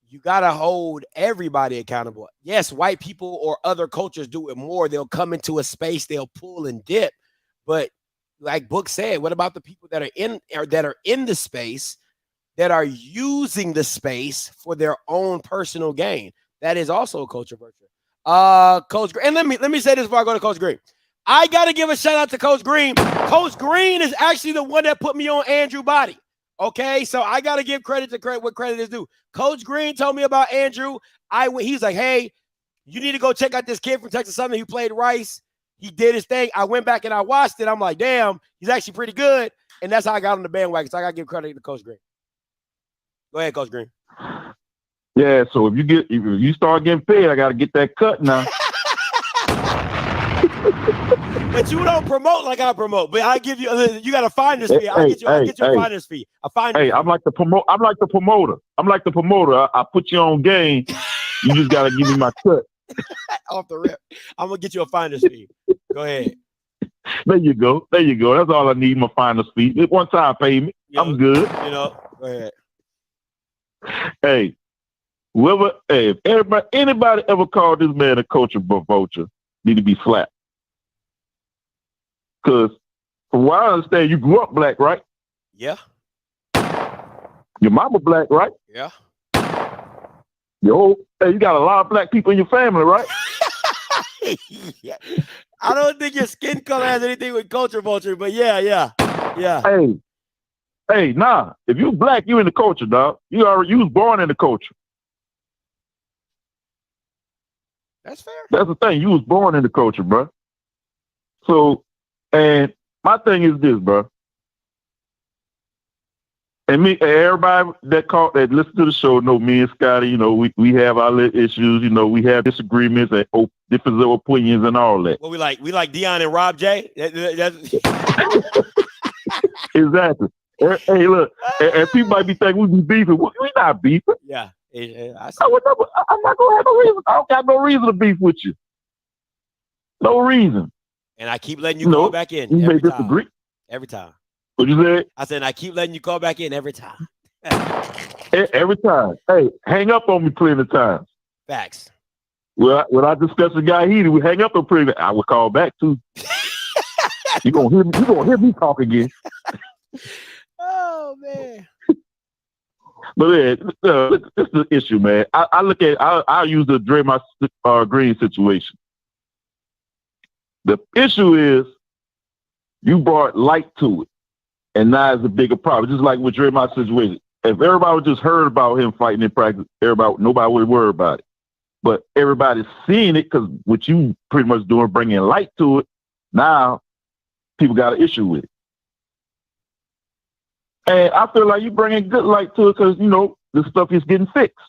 you got to hold everybody accountable. Yes, white people or other cultures do it more. They'll come into a space, they'll pull and dip. But like Book said, what about the people that are in the space that are using the space for their own personal gain? That is also a culture virtue. Coach Green, and let me say this before I go to Coach Green. I got to give a shout out to Coach Green. Coach Green is actually the one that put me on Andrew Body. Okay, so I got to give credit to what credit is due. Coach Green told me about Andrew. He's like, hey, you need to go check out this kid from Texas Southern who played Rice. He did his thing. I went back and I watched it. I'm like, damn, he's actually pretty good. and that's how I got on the bandwagon. So I got to give credit to Coach Green. Go ahead, Coach Green. Yeah, so if you start getting paid, I got to get that cut now. But you don't promote like I promote. But I give you. You got a finder's fee. I'll get you a finder's fee. A finder's fee. I'm like the promoter. I'm like the promoter. I put you on game. You just got to give me my cut. Off the rip. I'm gonna get you a finder's fee. Go ahead. There you go. That's all I need. My finder's fee. One time payment. I'm good. Go ahead. Hey, if anybody ever called this man a culture vulture, need to be slapped. Because from what I understand, you grew up black, right? Yeah. Your mama black, right? Yeah. You got a lot of black people in your family, right? Yeah. I don't think your skin color has anything with culture vulture, but yeah. Hey, nah. If you black, you in the culture, dog. You was born in the culture. That's fair. That's the thing. You was born in the culture, bro. So, and my thing is this, bro. And everybody that listen to the show know me and Scotty, we have our little issues, we have disagreements and different opinions and all that. Well, we like Dion and Rob J. Exactly. Hey, look, and people might be thinking we be beefing. We not beefing. Yeah. I'm not gonna have no reason. I don't got no reason to beef with you. No reason. And I keep letting you call back in. You may time. disagree. Every time. What you say? I said I keep letting you call back in every time. Every time. Hey, hang up on me plenty of times. Facts. Well, when I discuss a guy heated, we hang up on plenty. I would call back too. You gonna hear me talk again. Oh man. But man, this is the issue, man. I use the Draymond Green situation. The issue is you brought light to it, and now it's a bigger problem. Just like with Draymond's situation. If everybody would just heard about him fighting in practice, nobody would worry about it. But everybody's seeing it because what you pretty much doing, bringing light to it, now people got an issue with it. And I feel like you bringing good light to it because, this stuff is getting fixed.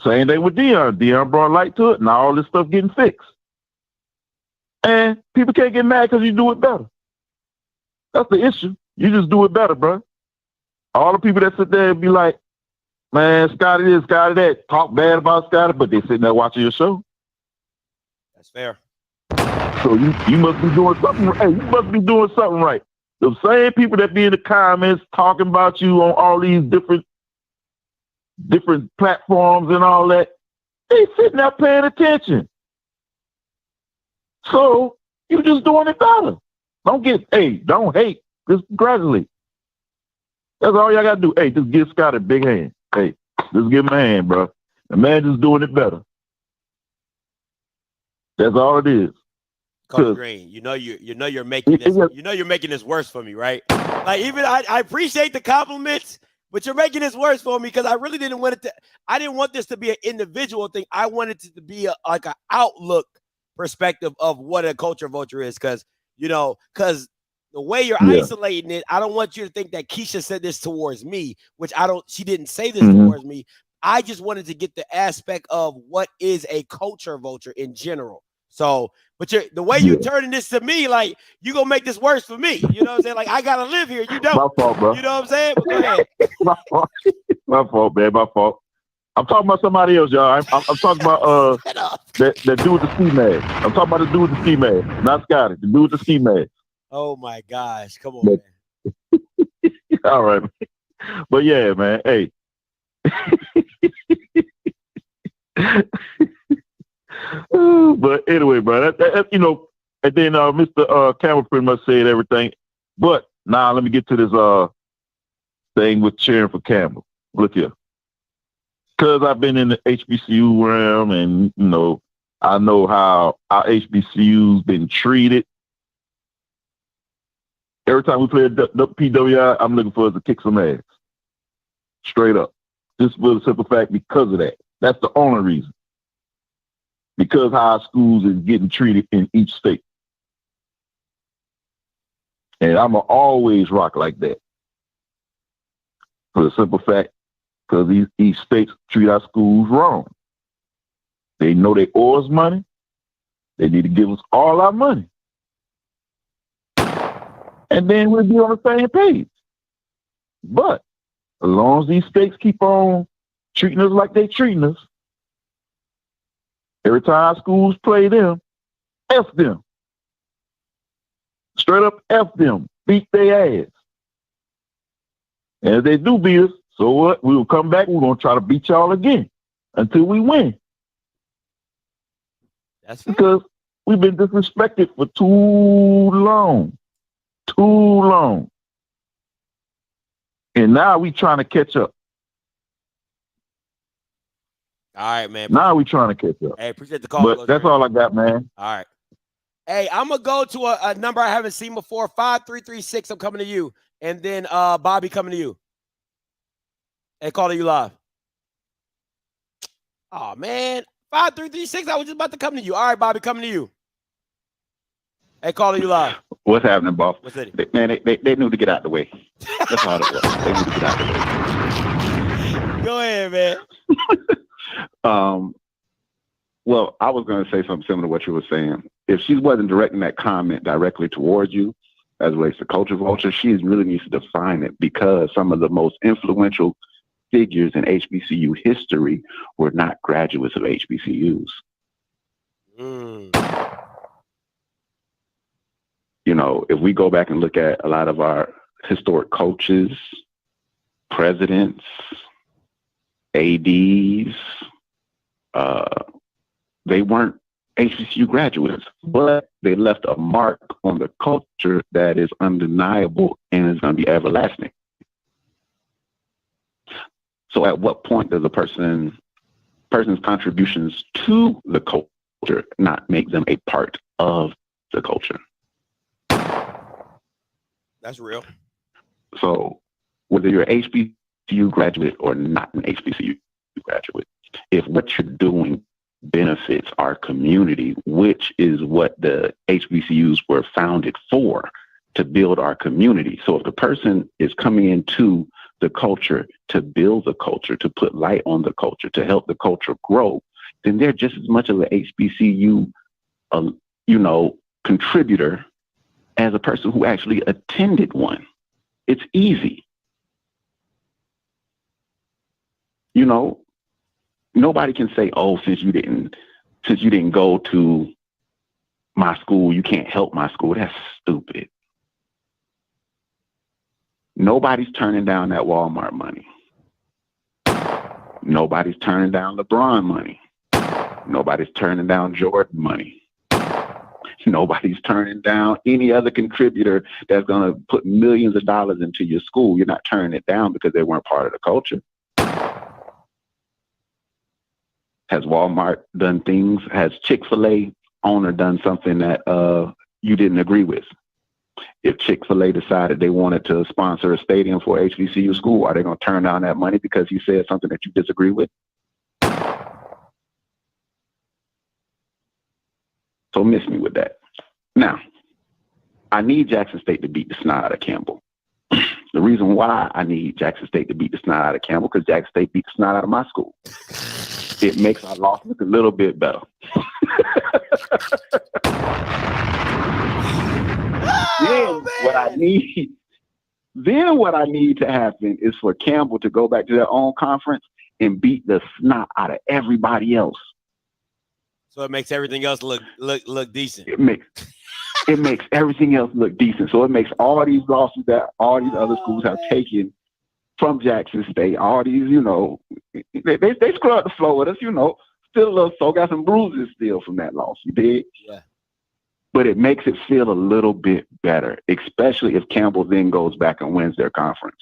Same thing with Dion. Dion brought light to it. Now all this stuff getting fixed. And people can't get mad because you do it better. That's the issue. You just do it better, bro. All the people that sit there and be like, man, Scotty this, Scotty that, talk bad about Scotty, but they sitting there watching your show. That's fair. So you must be doing something. Hey, you must be doing something right. The same people that be in the comments talking about you on all these different platforms and all that, they sitting there paying attention. So you just doing it better. Don't hate. Just congratulate. That's all y'all gotta do. Hey, just give Scott a big hand. Hey, just give him a hand, bro. The man just doing it better. That's all it is. Coach Green, you're making this. You're making this worse for me, right? Like even I appreciate the compliments, but you're making this worse for me because I really didn't want it to. I didn't want this to be an individual thing. I wanted it to be an outlook perspective of what a culture vulture is, because the way you're isolating it, I don't want you to think that Keisha said this towards me, which I don't. She didn't say this towards me. I just wanted to get the aspect of what is a culture vulture in general. So, but the way you're turning this to me, like you gonna make this worse for me. You know what I'm saying? Like I gotta live here. You don't. My fault, bro. You know what I'm saying? But go ahead. My fault, man. My fault. I'm talking about somebody else, y'all. I'm talking about that dude with the ski mask. I'm talking about the dude with the ski mask, not Scotty. The dude with the ski mask. Oh my gosh! Come on, man. All right, but yeah, man. Hey. But anyway, bro, that and then Mr. Campbell pretty much said everything. But now let me get to this thing with cheering for Campbell. Look here, because I've been in the HBCU realm, and I know how our HBCU's been treated. Every time we play a PWI, I'm looking for us to kick some ass, straight up. Just for the simple fact because of that. That's the only reason. Because how our schools is getting treated in each state. And I'm going to always rock like that. For the simple fact, because these states treat our schools wrong. They know they owe us money. They need to give us all our money. And then we'll be on the same page. But as long as these states keep on treating us like they treating us, every time our schools play them, F them. Straight up F them. Beat their ass. And if they do beat us, so what? We will come back. We're going to try to beat y'all again until we win. That's fair. Because we've been disrespected for too long. Too long. And now we trying to catch up. All right, man. Now we trying to catch up. Hey, appreciate the call. But that's all I got, man. All right. Hey, I'm going to go to a number I haven't seen before, 5336. I'm coming to you. And then Bobby coming to you. Hey, calling you live. Oh, man. 5336. I was just about to come to you. All right, Bobby, coming to you. Hey, calling you live. What's happening, boss? What's it? They knew to get out the way. That's all it was. They knew to get out the way. Go ahead, man. Well, I was going to say something similar to what you were saying. If she wasn't directing that comment directly towards you, as it relates to culture vulture, she really needs to define it, because some of the most influential figures in HBCU history were not graduates of HBCUs. You know, if we go back and look at a lot of our historic coaches, presidents, ADs, they weren't HBCU graduates, but they left a mark on the culture that is undeniable and is going to be everlasting. So at what point does a person's contributions to the culture not make them a part of the culture? That's real. So whether you're an HBCU graduate or not an HBCU graduate, if what you're doing benefits our community, which is what the HBCUs were founded for, to build our community. So if the person is coming into the culture to build the culture, to put light on the culture, to help the culture grow, then they're just as much of an HBCU, contributor as a person who actually attended one. It's easy. You know, nobody can say, "Oh, since you didn't go to my school, you can't help my school." That's stupid. Nobody's turning down that Walmart money. Nobody's turning down LeBron money. Nobody's turning down Jordan money. Nobody's turning down any other contributor that's going to put millions of dollars into your school. You're not turning it down because they weren't part of the culture. Has Walmart done things? Has Chick-fil-A owner done something that you didn't agree with? If Chick-fil-A decided they wanted to sponsor a stadium for HBCU school, are they going to turn down that money because you said something that you disagree with? So miss me with that. Now, I need Jackson State to beat the snot out of Campbell. The reason why I need Jackson State to beat the snot out of Campbell, because Jackson State beat the snot out of my school. It makes our loss look a little bit better. What I need to happen is for Campbell to go back to their own conference and beat the snot out of everybody else. So it makes everything else look decent. It makes everything else look decent. So it makes all these losses that all these other schools have taken from Jackson State, all these, they screw up the flow with us, still a little so got some bruises still from that loss. You did? Yeah. But it makes it feel a little bit better, especially if Campbell then goes back and wins their conference.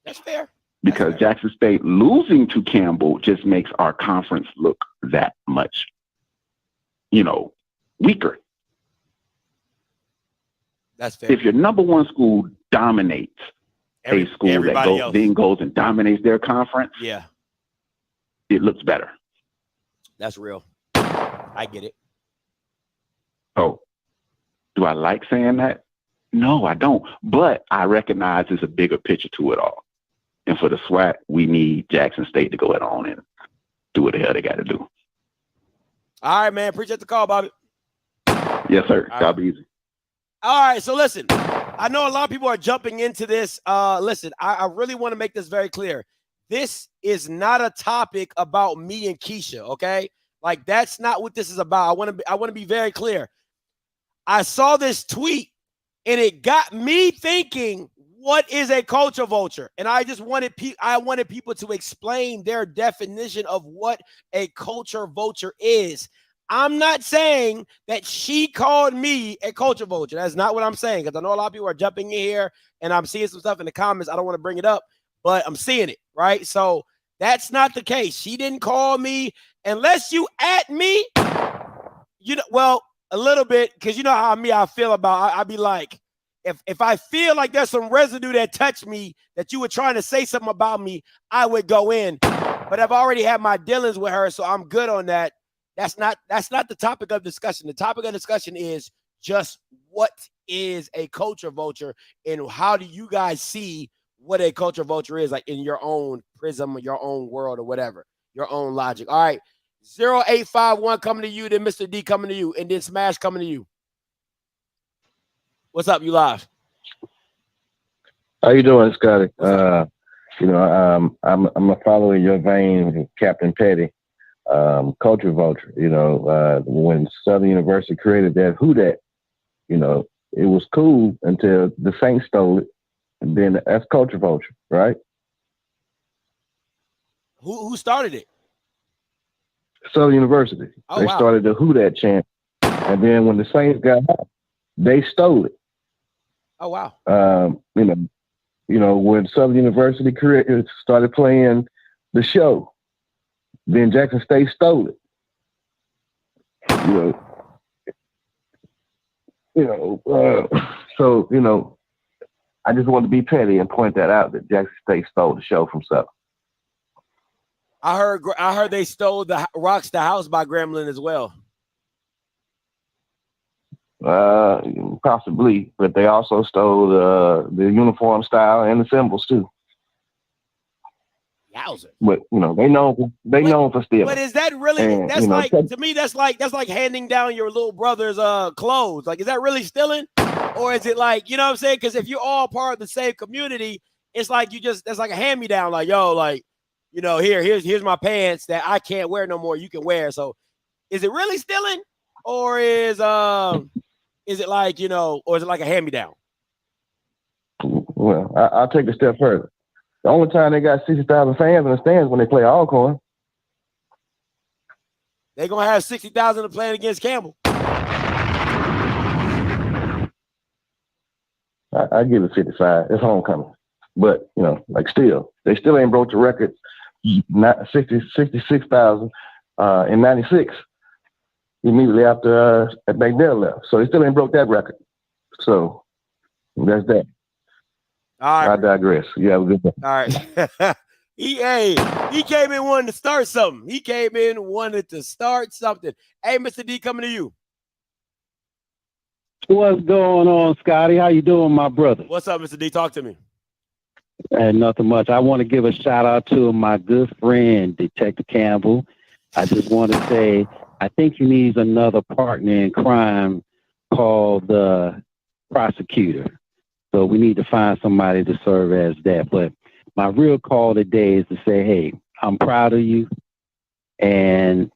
That's fair. Because Jackson State losing to Campbell just makes our conference look that much, weaker. That's fair. If your number one school dominates a school that then goes and dominates their conference, yeah, it looks better. That's real. I get it. Oh, Do I like saying that? No, I don't. But I recognize there's a bigger picture to it all. And for the SWAT, we need Jackson State to go ahead on and do what the hell they got to do. All right, man. Appreciate the call, Bobby. Yes, sir. Y'all be easy. All right, so listen, I know a lot of people are jumping into this. Listen, I really want to make this very clear. This is not a topic about me and Keisha, okay? Like, that's not what this is about. I want to be very clear. I saw this tweet, and it got me thinking, what is a culture vulture? And I just wanted people to explain their definition of what a culture vulture is. I'm not saying that she called me a culture vulture. That's not what I'm saying, because I know a lot of people are jumping in here, and I'm seeing some stuff in the comments. I don't want to bring it up, but I'm seeing it, right? So that's not the case. She didn't call me unless you at me. You know, well, a little bit, because you know how I feel about. I'd be like, if I feel like there's some residue that touched me, that you were trying to say something about me, I would go in. But I've already had my dealings with her, so I'm good on that. That's not the topic of discussion. The topic of discussion is just what is a culture vulture, and how do you guys see what a culture vulture is, like in your own prism, your own world, or whatever, your own logic. All right, 0851 coming to you, then Mr. D coming to you, and then Smash coming to you. What's up? You live? How you doing, Scotty? You know, I'm a follower in your vein, Captain Petty. Culture vulture. You know, when Southern University created that Who Dat, you know, it was cool until the Saints stole it, and then that's culture vulture, right? Who started it? Southern University. Oh, they started the Who Dat chant, and then when the Saints got hot, they stole it. Oh wow. You know, when Southern University started playing the show, then Jackson State stole it. So you know, I just want to be petty and point that out, that Jackson State stole the show from Southern. I heard they stole the Rocks the House by Gremlin as well. Possibly, but they also stole the uniform style and the symbols too. Yowzer. But you know, they known for stealing. But is that really? And, that's like, to me, that's like handing down your little brother's clothes. Like, is that really stealing, or is it like, you know what I'm saying? Because if you're all part of the same community, it's like that's like a hand me down. Like, yo, like, you know, here's my pants that I can't wear no more. You can wear. So, is it really stealing, or is it like, you know, or is it like a hand me down? Well, I'll take a step further. The only time they got 60,000 fans in the stands when they play Alcorn. They're gonna have 60,000 playing against Campbell. I give it 55. It's homecoming, but you know, like they still ain't broke the record. Not 66,000 in '96. Immediately after McDell left, so they still ain't broke that record. So that's that. All right. I digress. You have a good day. All right. He came in wanting to start something. Hey, Mr. D, coming to you. What's going on, Scotty? How you doing, my brother? What's up, Mr. D? Talk to me. And nothing much. I want to give a shout out to my good friend, Detective Campbell. I just want to say, I think he needs another partner in crime called the prosecutor. So we need to find somebody to serve as that. But my real call today is to say, hey, I'm proud of you. And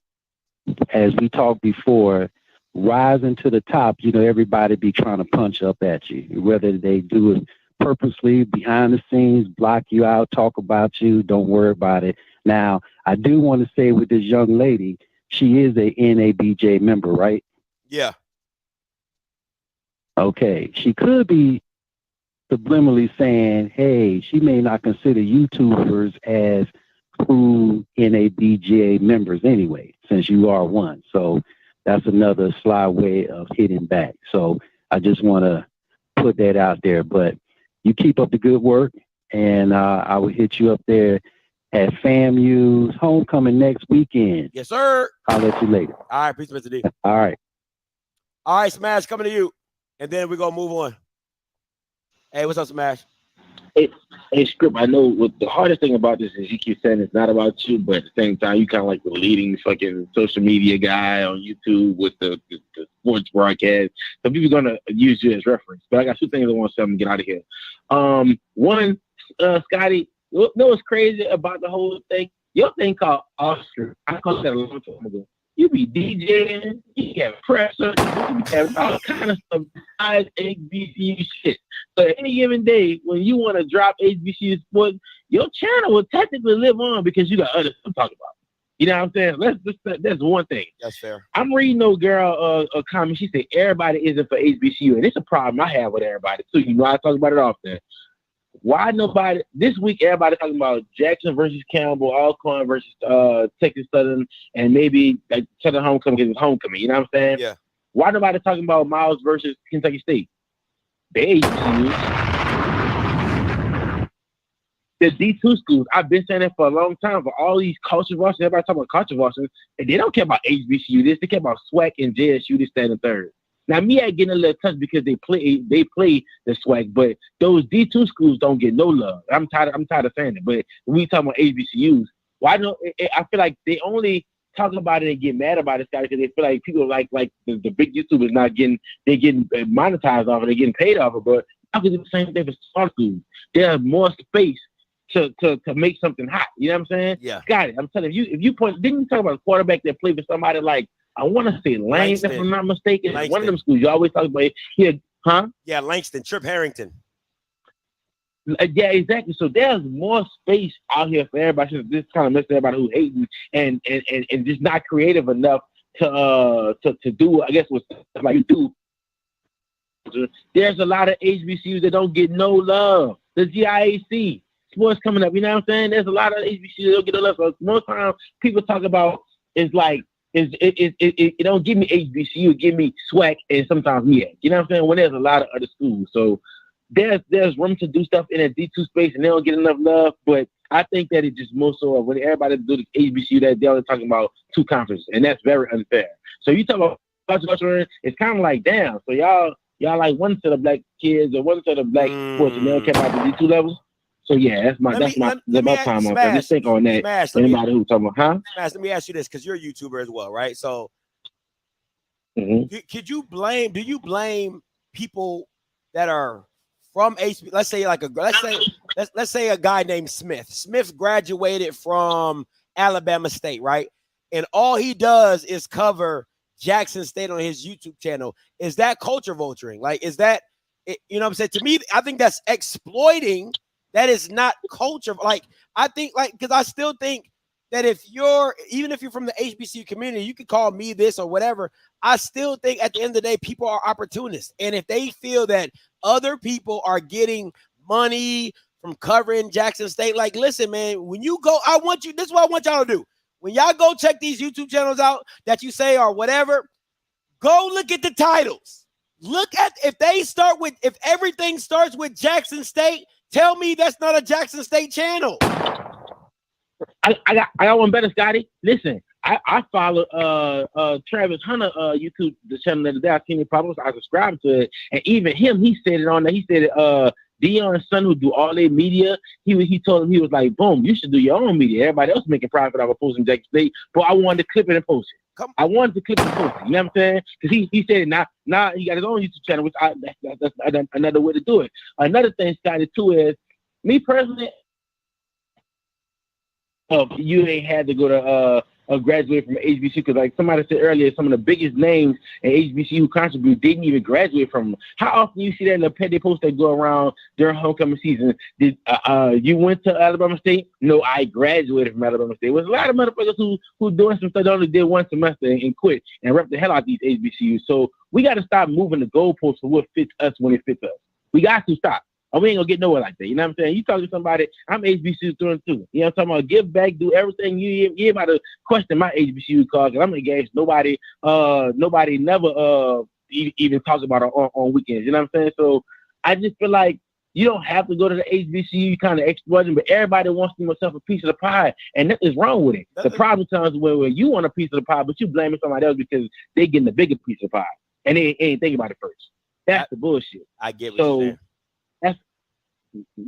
as we talked before, rising to the top, you know, everybody be trying to punch up at you, whether they do it purposely, behind the scenes, block you out, talk about you, don't worry about it. Now, I do want to say with this young lady, she is a NABJ member, right? Yeah. Okay. She could be subliminally saying, hey, she may not consider YouTubers as true NABJ members anyway, since you are one. So that's another sly way of hitting back. So I just want to put that out there. But you keep up the good work, and I will hit you up there at FAMU's homecoming next weekend. Yes, sir. I'll let you later. All right, peace, Mr. D. All right. All right, Smash, coming to you. and then we're gonna move on. Hey, what's up, Smash? Hey, Script, I know what the hardest thing about this is you keep saying it's not about you, but at the same time, you kind of like the leading fucking social media guy on YouTube with the sports broadcast. So people are going to use you as reference. But I got two things I want to say and get out of here. One, Scotty, you know what's crazy about the whole thing? Your thing called OFFSCRIPT. I called that a long time ago. You be DJing, you get pressure, you be having all kind of stuff besides HBCU shit. So any given day, when you want to drop HBCU sports, your channel will technically live on because you got other stuff to talk about. You know what I'm saying? That's one thing. That's fair. I'm reading no girl a comment. She said everybody isn't for HBCU, and it's a problem I have with everybody too. You know, I talk about it often. Why nobody this week? Everybody talking about Jackson versus Campbell, Alcorn versus Texas Southern, and maybe like Southern Homecoming because it's homecoming. You know what I'm saying? Yeah. Why nobody talking about Miles versus Kentucky State? The HBCUs, the D2 schools. I've been saying that for a long time. For all these culture varsity, everybody talking about culture varsity, and they don't care about HBCU. They care about SWAC and JSU. They stand in third. Now, me, I getting a little touch because they play the SWAC, but those D2 schools don't get no love. I'm tired of saying it. But when we talk about HBCUs, why don't I feel like they only talk about it and get mad about it, because they feel like people like the big YouTubers not getting monetized off it, they're getting paid off it. But I could do the same thing for small schools. There's more space to make something hot. You know what I'm saying? Yeah. Scotty, I'm telling you, if you point, didn't you talk about a quarterback that played for somebody like, I want to say Langston, if I'm not mistaken. Langston. One of them schools you always talk about here, huh? Yeah, Langston, Trip Harrington. Yeah, exactly. So there's more space out here for everybody. This kind of mess everybody who's hating and just not creative enough to do, I guess, what like you do. There's a lot of HBCUs that don't get no love. The GIAC sports coming up, you know what I'm saying? There's a lot of HBCUs that don't get no love. So most times people talk about is like. It don't give me HBCU, it give me SWAC and sometimes MEAC. You know what I'm saying? When there's a lot of other schools. So there's room to do stuff in a D2 space and they don't get enough love. But I think that it just more so when everybody do the HBCU that they're only talking about two conferences, and that's very unfair. So you talk about culture, it's kind of like damn. So y'all like one set of black kids or one set of black sports and they don't care about the D2 levels. So yeah, that's my time on that. Just think on that. Smash, anybody who's talking about, huh? Smash, let me ask you this, because you're a YouTuber as well, right? So could you blame? Do you blame people that are from HB? Let's say a guy named Smith. Smith graduated from Alabama State, right? And all he does is cover Jackson State on his YouTube channel. Is that culture vulturing? Like, is that you know what I'm saying? To me, I think that's exploiting. That is not culture. Like, I think, because I still think that even if you're from the HBCU community, you could call me this or whatever. I still think at the end of the day, people are opportunists. And if they feel that other people are getting money from covering Jackson State, like, listen, man, when you go, this is what I want y'all to do. When y'all go check these YouTube channels out that you say or whatever, go look at the titles. Look at if everything starts with Jackson State. Tell me that's not a Jackson State channel. I got one better, Scotty. Listen, I follow Travis Hunter YouTube the channel the other day. I seen it published. I subscribed to it, and even him, he said it on there. He said it. Dion's son, who do all their media, he told him, he was like, boom, you should do your own media. Everybody else making profit off of posting Jackson State, but I wanted to clip it and post it. I wanted to clip and post it. You know what I'm saying? Because he said it now he got his own YouTube channel, which that's another way to do it. Another thing, Scotty, too, is me personally, you ain't had to go to graduate from HBCU, because like somebody said earlier, some of the biggest names in HBCU who contribute didn't even graduate from them. How often you see that in the petty posts that go around during homecoming season? Did you went to Alabama State? No, I graduated from Alabama State. There's a lot of motherfuckers who doing some stuff that only did one semester and quit and rep the hell out these HBCUs. So we got to stop moving the goalposts for what fits us when it fits us. We got to stop. Or we ain't gonna get nowhere like that. You know what I'm saying? You talk to somebody, I'm HBCU through and through. You know what I'm talking about? Give back, do everything. You ain't about to question my HBCU card, because I'm engaged. Nobody never even talks about it on weekends. You know what I'm saying? So I just feel like you don't have to go to the HBCU kind of exploiting, but everybody wants themselves a piece of the pie, and nothing's wrong with it. The problem comes when you want a piece of the pie, but you blaming somebody else because they getting the bigger piece of the pie, and they ain't thinking about it first. That's the bullshit. I get what you're saying.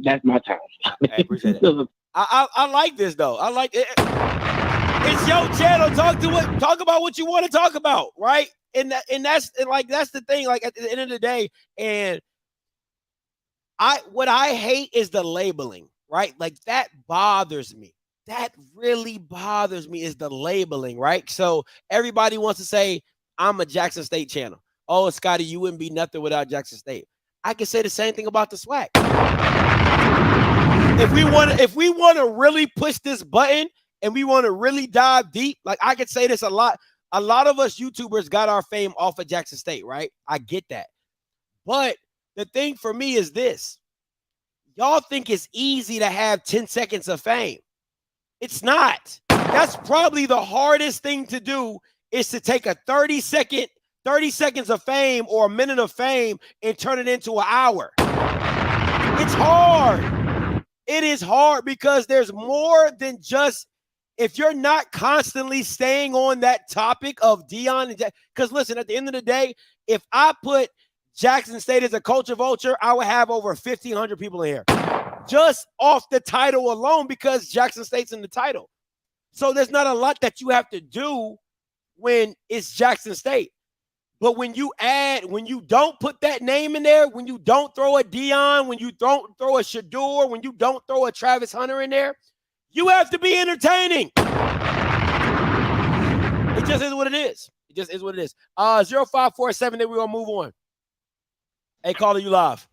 That's my time. I appreciate it. I like this though. I like it. It's your channel. Talk about what you want to talk about, right? And that's the thing. Like at the end of the day, and what I hate is the labeling, right? Like that bothers me. That really bothers me is the labeling, right? So everybody wants to say I'm a Jackson State channel. Oh, Scotty, you wouldn't be nothing without Jackson State. I can say the same thing about the swag. If we want to really push this button and we want to really dive deep, like I could say this a lot. A lot of us YouTubers got our fame off of Jackson State, right? I get that. But the thing for me is this. Y'all think it's easy to have 10 seconds of fame. It's not. That's probably the hardest thing to do is to take a 30 seconds of fame or a minute of fame and turn it into an hour. It's hard. It is hard because there's more than just, if you're not constantly staying on that topic of Dion, because listen, at the end of the day, if I put Jackson State as a culture vulture, I would have over 1,500 people in here. Just off the title alone because Jackson State's in the title. So there's not a lot that you have to do when it's Jackson State. But when you don't put that name in there, when you don't throw a Dion, when you don't throw a Shador, when you don't throw a Travis Hunter in there, you have to be entertaining. It just is what it is. It just is what it is. 0547, then we're going to move on. Hey, caller, you live.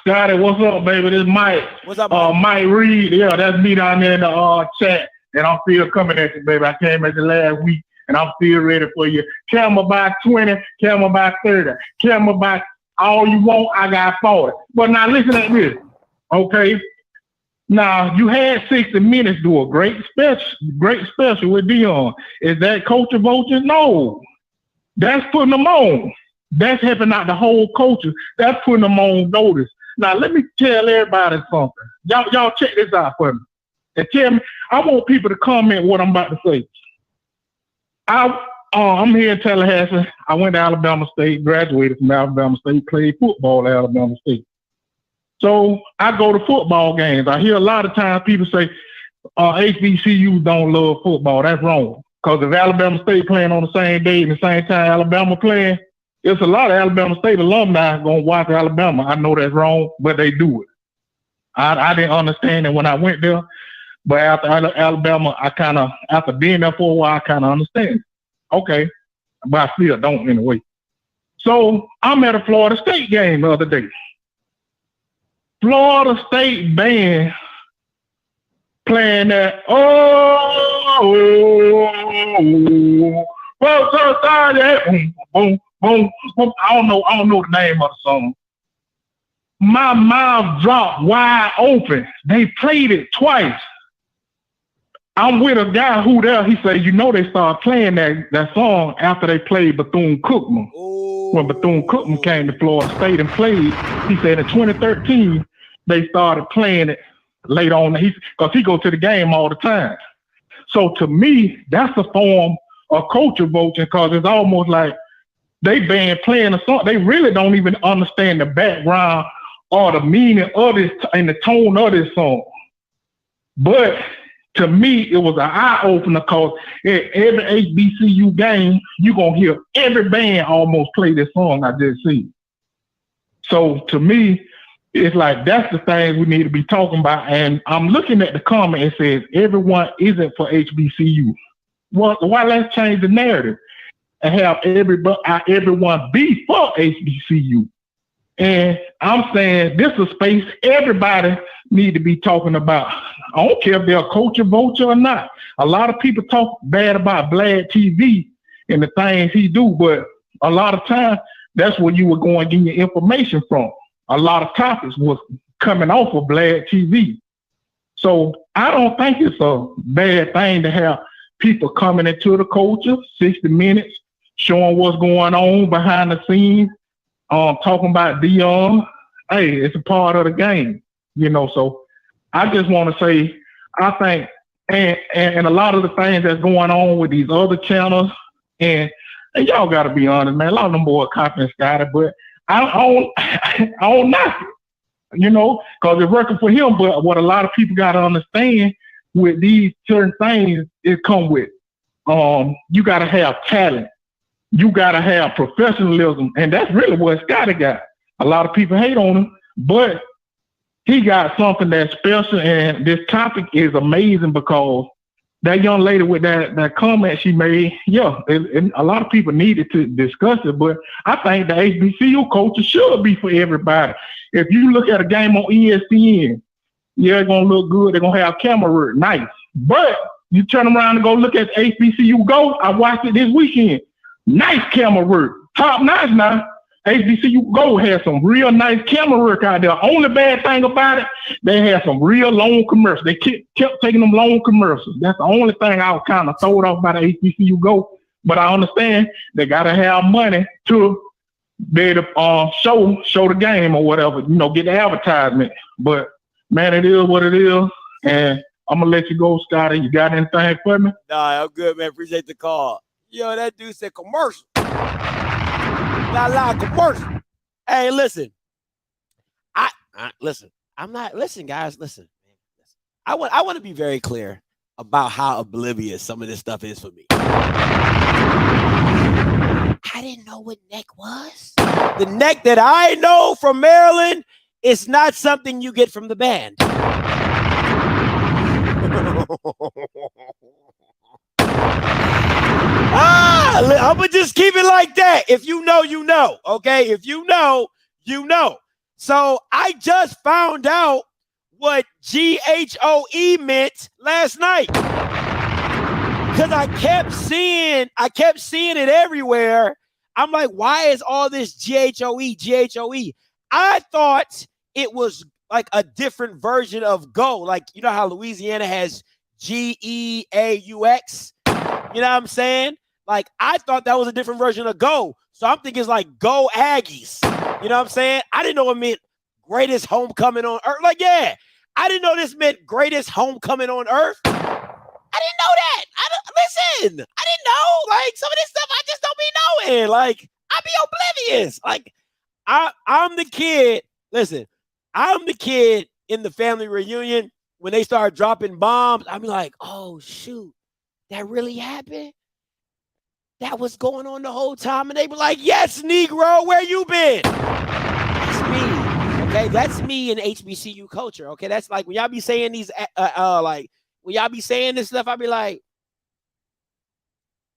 Scotty, what's up, baby? This is Mike. What's up, Mike? Mike Reed. Yeah, that's me down there in the chat. And I'm still coming at you, baby. I came at you last week, and I'm still ready for you. Camera by 20, camera by 30, camera by all you want, I got 40. But now listen at this, okay? Now, you had 60 Minutes do a great special with Dion. Is that culture vulture? No. That's putting them on. That's helping out the whole culture. That's putting them on notice. Now, let me tell everybody something. Y'all check this out for me. And tell me, I want people to comment what I'm about to say. I'm here in Tallahassee. I went to Alabama State, graduated from Alabama State, played football at Alabama State. So I go to football games. I hear a lot of times people say, HBCUs don't love football. That's wrong. Because if Alabama State playing on the same day and the same time Alabama playing, it's a lot of Alabama State alumni going to watch Alabama. I know that's wrong, but they do it. I didn't understand it when I went there. But after Alabama, after being there for a while, I kind of understand. Okay. But I still don't anyway. So I'm at a Florida State game the other day. Florida State band playing that, boom, boom, boom. I don't know the name of the song. My mouth dropped wide open. They played it twice. I'm with a guy who there, he said, they started playing that song after they played Bethune-Cookman. When Bethune-Cookman came to Florida State and played, he said in 2013, they started playing it late on, because he go to the game all the time. So to me, that's a form of culture vulture, because it's almost like they been playing a song. They really don't even understand the background or the meaning of this and the tone of this song. But to me, it was an eye-opener, because at every HBCU game, you're going to hear every band almost play this song I just seen. So to me, it's like that's the thing we need to be talking about. And I'm looking at the comment, it says, everyone isn't for HBCU. Well, why let's change the narrative and have everyone be for HBCU? And I'm saying this is a space everybody need to be talking about. I don't care if they're a culture vulture or not. A lot of people talk bad about Vlad TV and the things he do, but a lot of time that's where you were going to get your information from. A lot of topics was coming off of Vlad TV. So I don't think it's a bad thing to have people coming into the culture, 60 Minutes, showing what's going on behind the scenes, talking about Dion. Hey, it's a part of the game, so I just want to say, I think, and a lot of the things that's going on with these other channels, and And y'all got to be honest, man. A lot of them boys copying Scotty, but I don't knock it, you know, because it's working for him. But what a lot of people got to understand with these certain things, it come with, you got to have talent. You got to have professionalism. And that's really what Scotty got. A lot of people hate on him, but he got something that's special. And this topic is amazing because that young lady with that comment she made, a lot of people needed to discuss it, but I think the HBCU culture should be for everybody. If you look at a game on ESPN, it's going to look good. They're going to have camera work, nice. But you turn around and go look at HBCU Go. I watched it this weekend. Nice camera work. Top notch now. HBCU Go has some real nice camera work out there. Only bad thing about it, they had some real long commercials. They kept taking them long commercials. That's the only thing I was kind of thrown off by the HBCU Go. But I understand they got to have money to be able to show the game or whatever, you know, get the advertisement. But, man, it is what it is. And I'm going to let you go, Scotty. You got anything for me? Nah, I'm good, man. Appreciate the call. Yo, that dude said commercial. Not a lot of commercial. Hey, listen. Listen, guys, listen. I want to be very clear about how oblivious some of this stuff is for me. I didn't know what neck was. The neck that I know from Maryland is not something you get from the band. I'm gonna just keep it like that. If you know, you know. Okay, if you know, you know. So I just found out what GHOE meant last night because I kept seeing it everywhere. I'm like, why is all this GHOE? I thought it was like a different version of go. Like, you know how Louisiana has GEAUX? You know what I'm saying? Like, I thought that was a different version of go. So I'm thinking it's like go Aggies. You know what I'm saying? I didn't know it meant greatest homecoming on earth. Like, yeah, I didn't know this meant greatest homecoming on earth. I didn't know that. I didn't know. Like, some of this stuff I just don't be knowing. Like, I be oblivious. Like, I'm the kid. Listen, I'm the kid in the family reunion when they start dropping bombs. I be like, oh, shoot, that really happened? That was going on the whole time. And they be like, yes, Negro, where you been? That's me. Okay, that's me in HBCU culture. Okay, that's like when y'all be saying these, like when y'all be saying this stuff, I be like,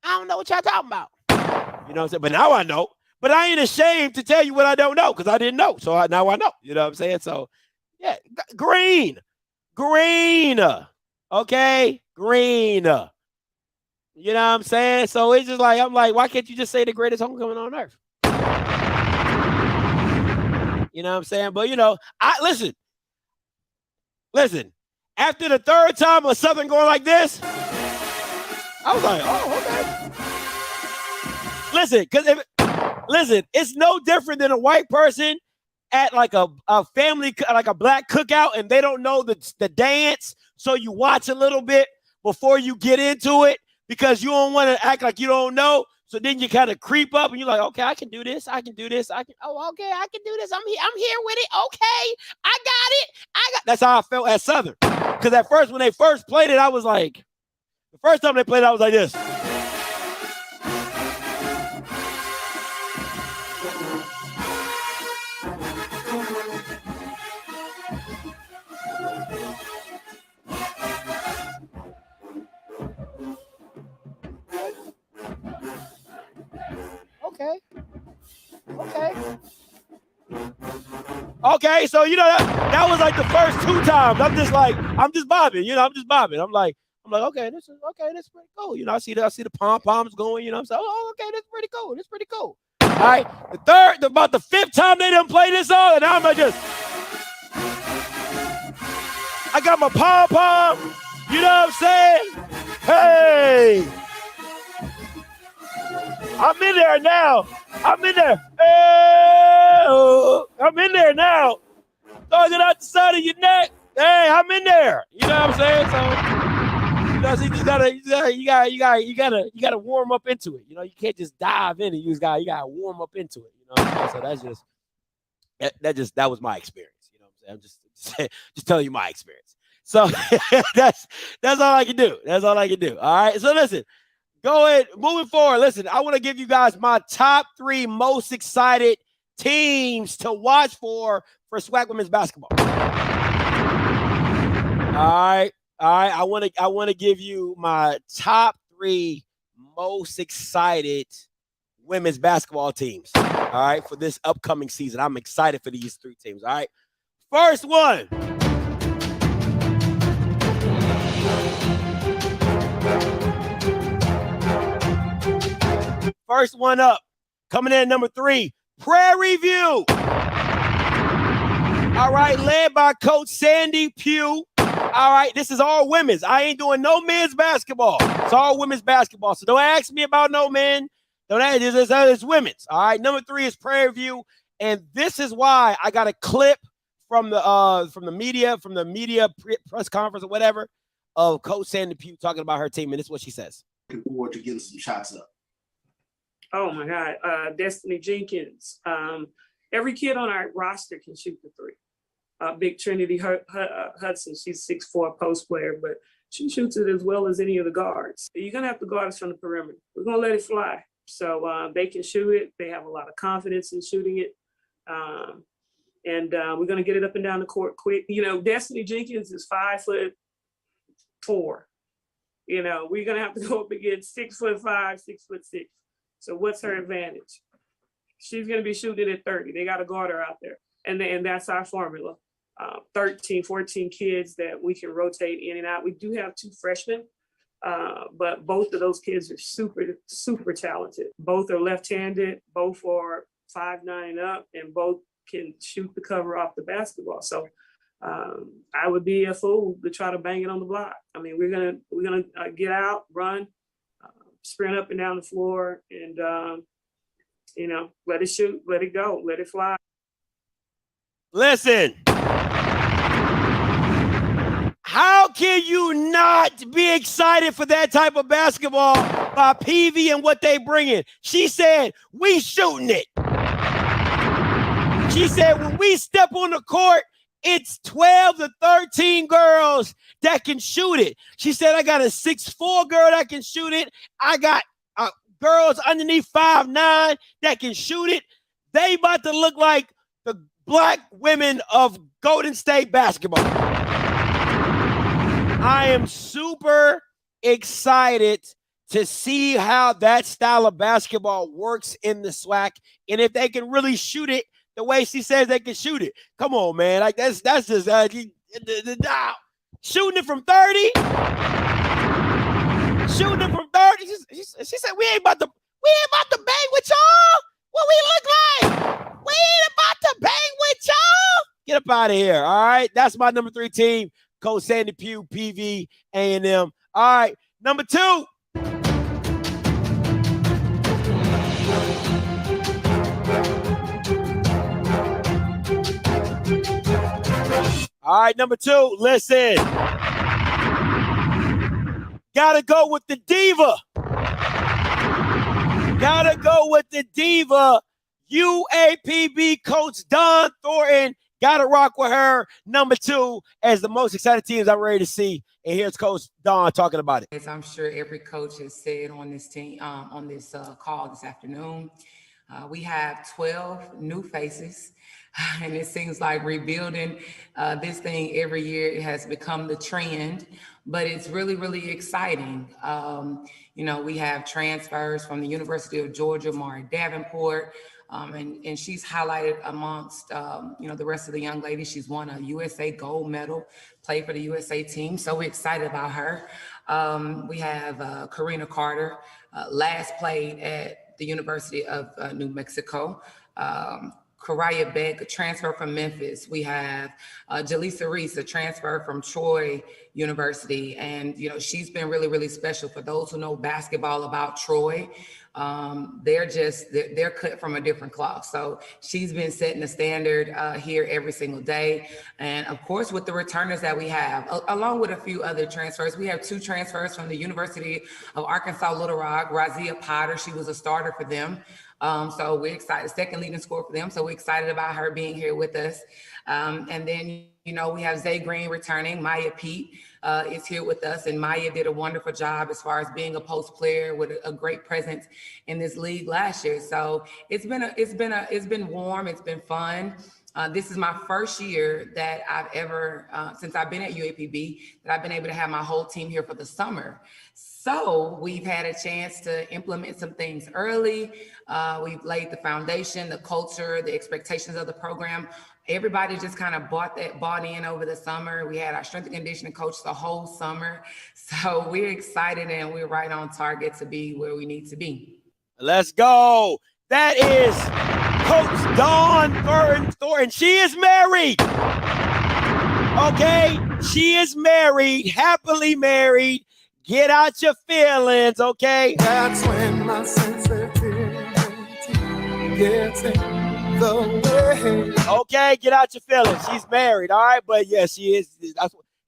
I don't know what y'all talking about. You know what I'm saying? But now I know. But I ain't ashamed to tell you what I don't know because I didn't know. So now I know. You know what I'm saying? So, yeah, green. Okay, green. You know what I'm saying? So it's just like, I'm like, why can't you just say the greatest homecoming on earth? You know what I'm saying? But, you know, listen. After the third time of something going like this, I was like, oh, okay. Listen, it's no different than a white person at like a family, like a black cookout, and they don't know the dance. So you watch a little bit before you get into it because you don't want to act like you don't know. So then you kind of creep up and you're like, okay, I can do this. I can do this. Okay, I can do this. I'm here with it. Okay, I got it. That's how I felt at Southern. Because at first, when they first played it, I was like, the first time they played it, I was like this. Okay, so you know that was like the first two times. I'm just bobbing, you know, I'm like, okay, this is pretty cool. You know, I see the pom-poms going, you know, I'm saying, oh, okay, this is pretty cool. All right, about the fifth time they done play this song, and I'm like just, I got my pom-pom, you know what I'm saying? Hey, I'm in there now. I'm in there now. Throwing it out the side of your neck. Hey, I'm in there. You know what I'm saying? So So you gotta warm up into it. You know, you can't just dive in and you gotta warm up into it. You know, so that was my experience. You know what I'm saying? I'm just telling you my experience. So that's all I can do. That's all I can do. All right. So listen, go ahead. Moving forward. Listen, I want to give you guys my top 3 most excited teams to watch for SWAC women's basketball. All right. I want to give you my top 3 most excited women's basketball teams. All right, for this upcoming season. I'm excited for these 3 teams. All right. First one. First one up. Coming in at number 3, Prairie View. All right, led by Coach Sandy Pugh. All right, this is all women's. I ain't doing no men's basketball. It's all women's basketball. So don't ask me about no men. Don't ask. It's women's. All right, number 3 is Prairie View, and this is why I got a clip from the media press conference or whatever of Coach Sandy Pugh talking about her team, and this is what she says. Looking forward to getting some shots up. Oh my God, Destiny Jenkins. Every kid on our roster can shoot the 3. Big Trinity Hudson, she's 6'4" post player, but she shoots it as well as any of the guards. You're gonna have to guard us from the perimeter. We're gonna let it fly. So they can shoot it. They have a lot of confidence in shooting it. And we're gonna get it up and down the court quick. You know, Destiny Jenkins is 5'4". You know, we're gonna have to go up against 6'5", 6'6". So what's her advantage? She's gonna be shooting at 30. They got to guard her out there. And that's our formula. 13, 14 kids that we can rotate in and out. We do have 2 freshmen, but both of those kids are super, super talented. Both are left-handed, both are 5'9" and up, and both can shoot the cover off the basketball. So I would be a fool to try to bang it on the block. I mean, we're gonna get out, run, sprint up and down the floor, and you know, let it shoot, let it go, let it fly. Listen, how can you not be excited for that type of basketball by PV and what they bring in? She said, we shooting it. She said, when we step on the court, it's 12 to 13 girls that can shoot it. She said, I got a 6'4" girl that can shoot it. I got girls underneath 5'9" that can shoot it. They about to look like the Black women of Golden State basketball. I am super excited to see how that style of basketball works in the SWAC, and if they can really shoot it the way she says they can shoot it. Come on, man. Like that's just shooting it from 30. Shooting it from 30. She said we ain't about to bang with y'all. What we look like? We ain't about to bang with y'all. Get up out of here. All right. That's my number 3 team. Coach Sandy Pugh, PV, A&M. All right. Number 2. All right. Number 2. Listen. Gotta go with the diva. Gotta go with the diva. UAPB coach Dawn Thornton. Gotta rock with her. Number 2 as the most excited teams I'm ready to see. And here's Coach Dawn talking about it. As I'm sure every coach has said on this team, on this call this afternoon, we have 12 new faces. And it seems like rebuilding this thing every year, it has become the trend, but it's really, really exciting. You know, we have transfers from the University of Georgia, Mari Davenport, and she's highlighted amongst, you know, the rest of the young ladies. She's won a USA gold medal, played for the USA team. So we're excited about her. We have Karina Carter, last played at the University of New Mexico. Karaya Beck, a transfer from Memphis. We have Jaleesa Reese, a transfer from Troy University. And, you know, she's been really, really special. For those who know basketball about Troy, they're cut from a different cloth. So she's been setting the standard here every single day. And of course, with the returners that we have, along with a few other transfers, we have 2 transfers from the University of Arkansas Little Rock. Razia Potter, she was a starter for them. So we're excited, second leading scorer for them. So we're excited about her being here with us. And then, you know, we have Zay Green returning. Maya Pete is here with us, and Maya did a wonderful job as far as being a post player with a great presence in this league last year. So it's been warm. It's been fun. This is my first year that I've ever, since I've been at UAPB, that I've been able to have my whole team here for the summer. So we've had a chance to implement some things early. We've laid the foundation, the culture, the expectations of the program. Everybody just kind of bought in over the summer. We had our strength and conditioning coach the whole summer. So we're excited and we're right on target to be where we need to be. Let's go. That is Coach Dawn Thornton. She is married. Okay, she is married, happily married. Get out your feelings, okay? That's when my sensitivity gets in the way. Okay, get out your feelings. She's married, all right? But yeah, she is.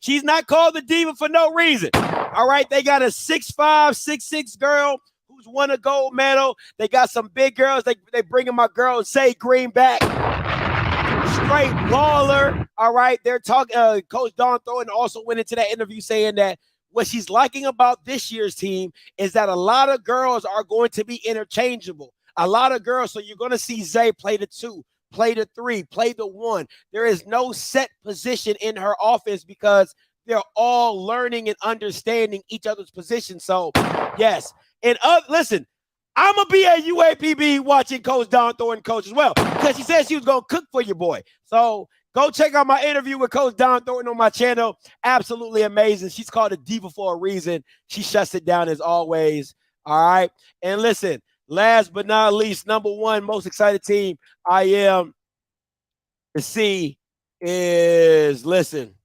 She's not called the diva for no reason. All right, they got a 6'5", 6'6" girl who's won a gold medal. They got some big girls. They bringing my girl Zay Green back. Straight baller. All right, they're talking. Coach Dawn Thornton also went into that interview saying that what she's liking about this year's team is that a lot of girls are going to be interchangeable. A lot of girls, so you're going to see Zay play the 2, play the 3, play the 1. There is no set position in her offense because they're all learning and understanding each other's position. So, yes. And listen, I'm going to be at UAPB watching Coach Dawn Thornton coach as well because she said she was going to cook for your boy. So, go check out my interview with Coach Dawn Thornton on my channel. Absolutely amazing. She's called a diva for a reason. She shuts it down as always. All right. And listen, last but not least, number 1 most excited team I am to see is, listen.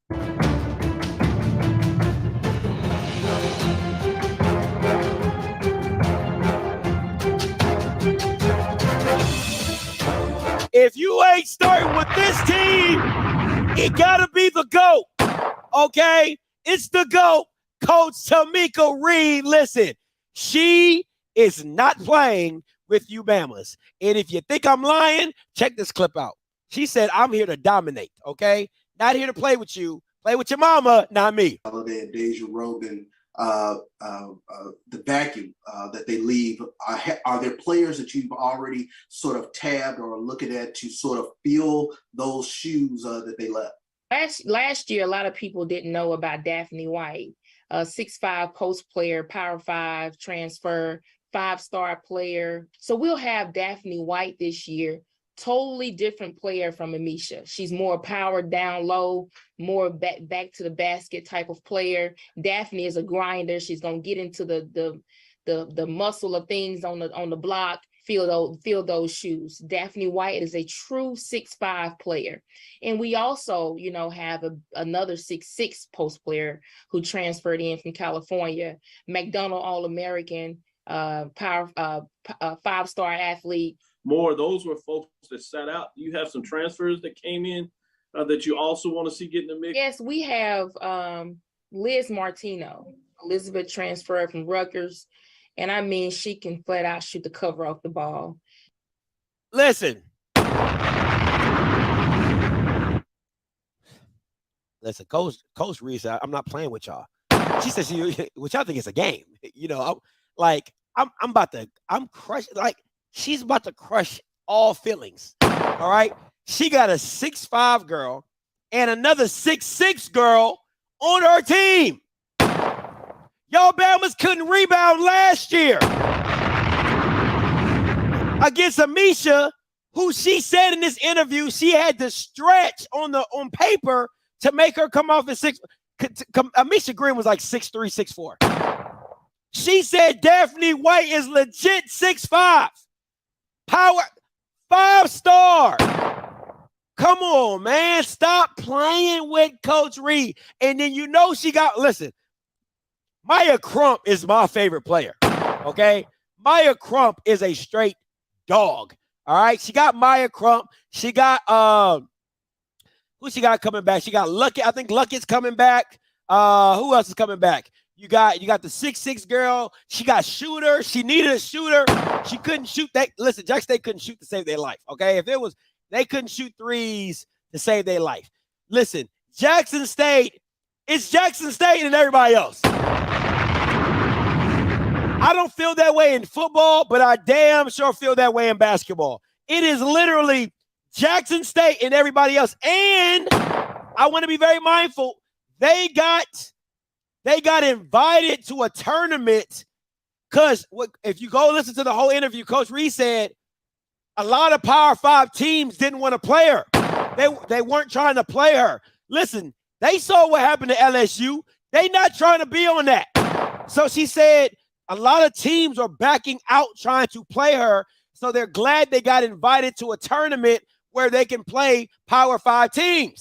If you ain't starting with this team, it gotta be the GOAT, okay? It's the GOAT, Coach Tamika Reed. Listen, she is not playing with you Bamas. And if you think I'm lying, check this clip out. She said, I'm here to dominate, okay? Not here to play with you. Play with your mama, not me. Holiday and Deja Robin, the vacuum that they leave, are there players that you've already sort of tabbed or looking at to sort of fill those shoes that they left? Last year, a lot of people didn't know about Daphne White, a 6'5" post player, Power 5 transfer, 5-star player. So we'll have Daphne White this year. Totally different player from Amisha. She's more power down low, more back to the basket type of player. Daphne is a grinder. She's gonna get into the muscle of things on the block, feel those shoes. Daphne White is a true 6'5" player. And we also, you know, have another 6'6" post player who transferred in from California, McDonald All-American, 5-star athlete. More, those were folks that sat out. You have some transfers that came in that you also want to see get in the mix? Yes, we have Liz Martino. Elizabeth transferred from Rutgers. And I mean, she can flat out shoot the cover off the ball. Listen, Coach Reed said, I'm not playing with y'all. She said, which y'all think it's a game. You know, I'm crushed. Like, she's about to crush all feelings. All right. She got a 6'5" girl and another 6'6" girl on her team. Y'all Bamas couldn't rebound last year against Amisha, who she said in this interview she had to stretch on paper to make her come off at 6. Amisha Green was like 6'3", 6'4". She said Daphne White is legit 6'5". Power 5-star. Come on, man. Stop playing with Coach Reed. And then you know she got, listen, Maya Crump is my favorite player. Okay? Maya Crump is a straight dog. All right. She got Maya Crump. She got who she got coming back? She got Lucky. I think Lucky's coming back. Who else is coming back? You got the 6'6" girl. She got Shooter. She needed a shooter. She couldn't shoot that. Listen, Jackson State couldn't shoot to save their life. Okay. If it was, they couldn't shoot threes to save their life. Listen, Jackson State, it's Jackson State and everybody else. I don't feel that way in football, but I damn sure feel that way in basketball. It is literally Jackson State and everybody else. And I want to be very mindful. They got invited to a tournament because if you go listen to the whole interview, Coach Reese said a lot of Power 5 teams didn't want to play her. They weren't trying to play her. Listen, they saw what happened to LSU. They not trying to be on that. So she said a lot of teams are backing out trying to play her. So they're glad they got invited to a tournament where they can play Power 5 teams.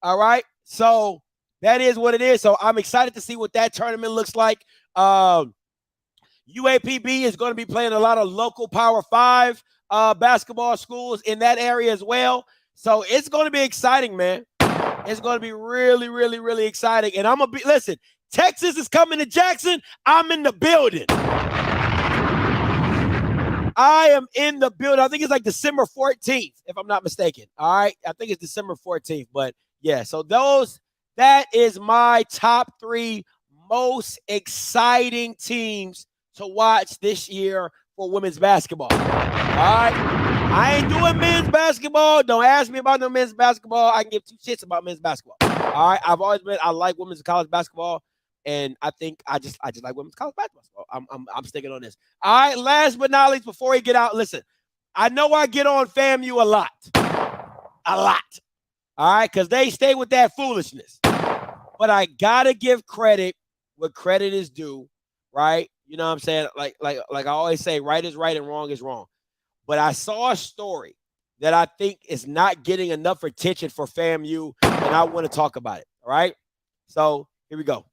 All right. So that is what it is. So I'm excited to see what that tournament looks like. UAPB is going to be playing a lot of local Power 5 basketball schools in that area as well. So it's going to be exciting, man. It's going to be really, really, really exciting. And I'm going to be, listen, Texas is coming to Jackson. I'm in the building. I am in the building. I think it's like December 14th, if I'm not mistaken. All right. I think it's December 14th. But yeah, so that is my top 3 most exciting teams to watch this year for women's basketball. All right. I ain't doing men's basketball. Don't ask me about no men's basketball. I can give 2 shits about men's basketball. All right. I like women's college basketball. And I think I just like women's college basketball. I'm sticking on this. All right. Last but not least, before we get out, listen, I know I get on FAMU a lot. All right. Because they stay with that foolishness. But I gotta give credit where credit is due, right? You know what I'm saying? Like I always say, right is right and wrong is wrong. But I saw a story that I think is not getting enough attention for FAMU, and I want to talk about it. All right. So here we go.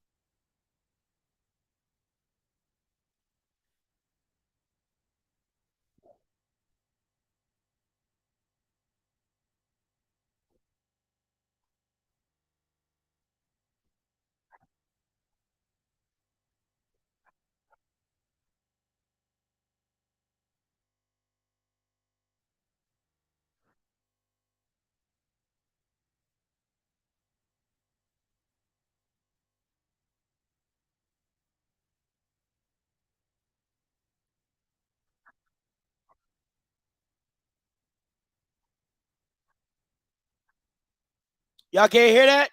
Y'all can't hear that?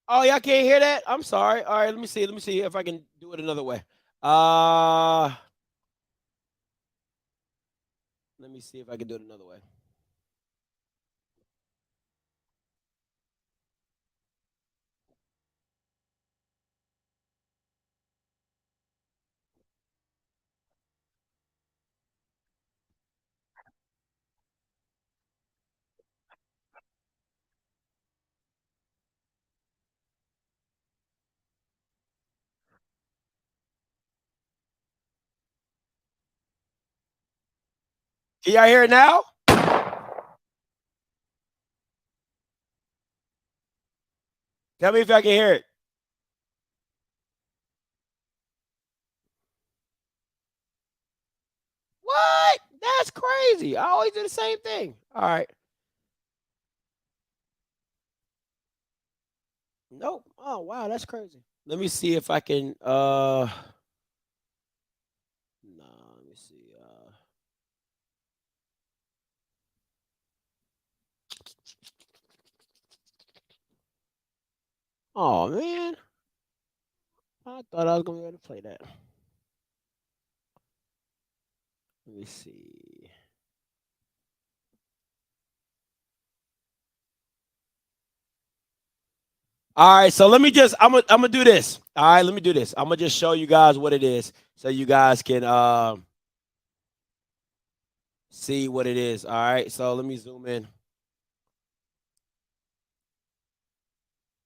Oh, y'all can't hear that? I'm sorry. All right, let me see if I can do it another way. Let me see if I can do it another way. Can y'all hear it now? Tell me if y'all can hear it. What? That's crazy. I always do the same thing. All right. Nope. Oh, wow. That's crazy. Let me see if I can. Let me see. Oh, man. I thought I was going to be able to play that. Let me see. All right, so let me just I'm gonna do this. All right, let me do this. I'm gonna just show you guys what it is so you guys can see what it is. All right, so let me zoom in.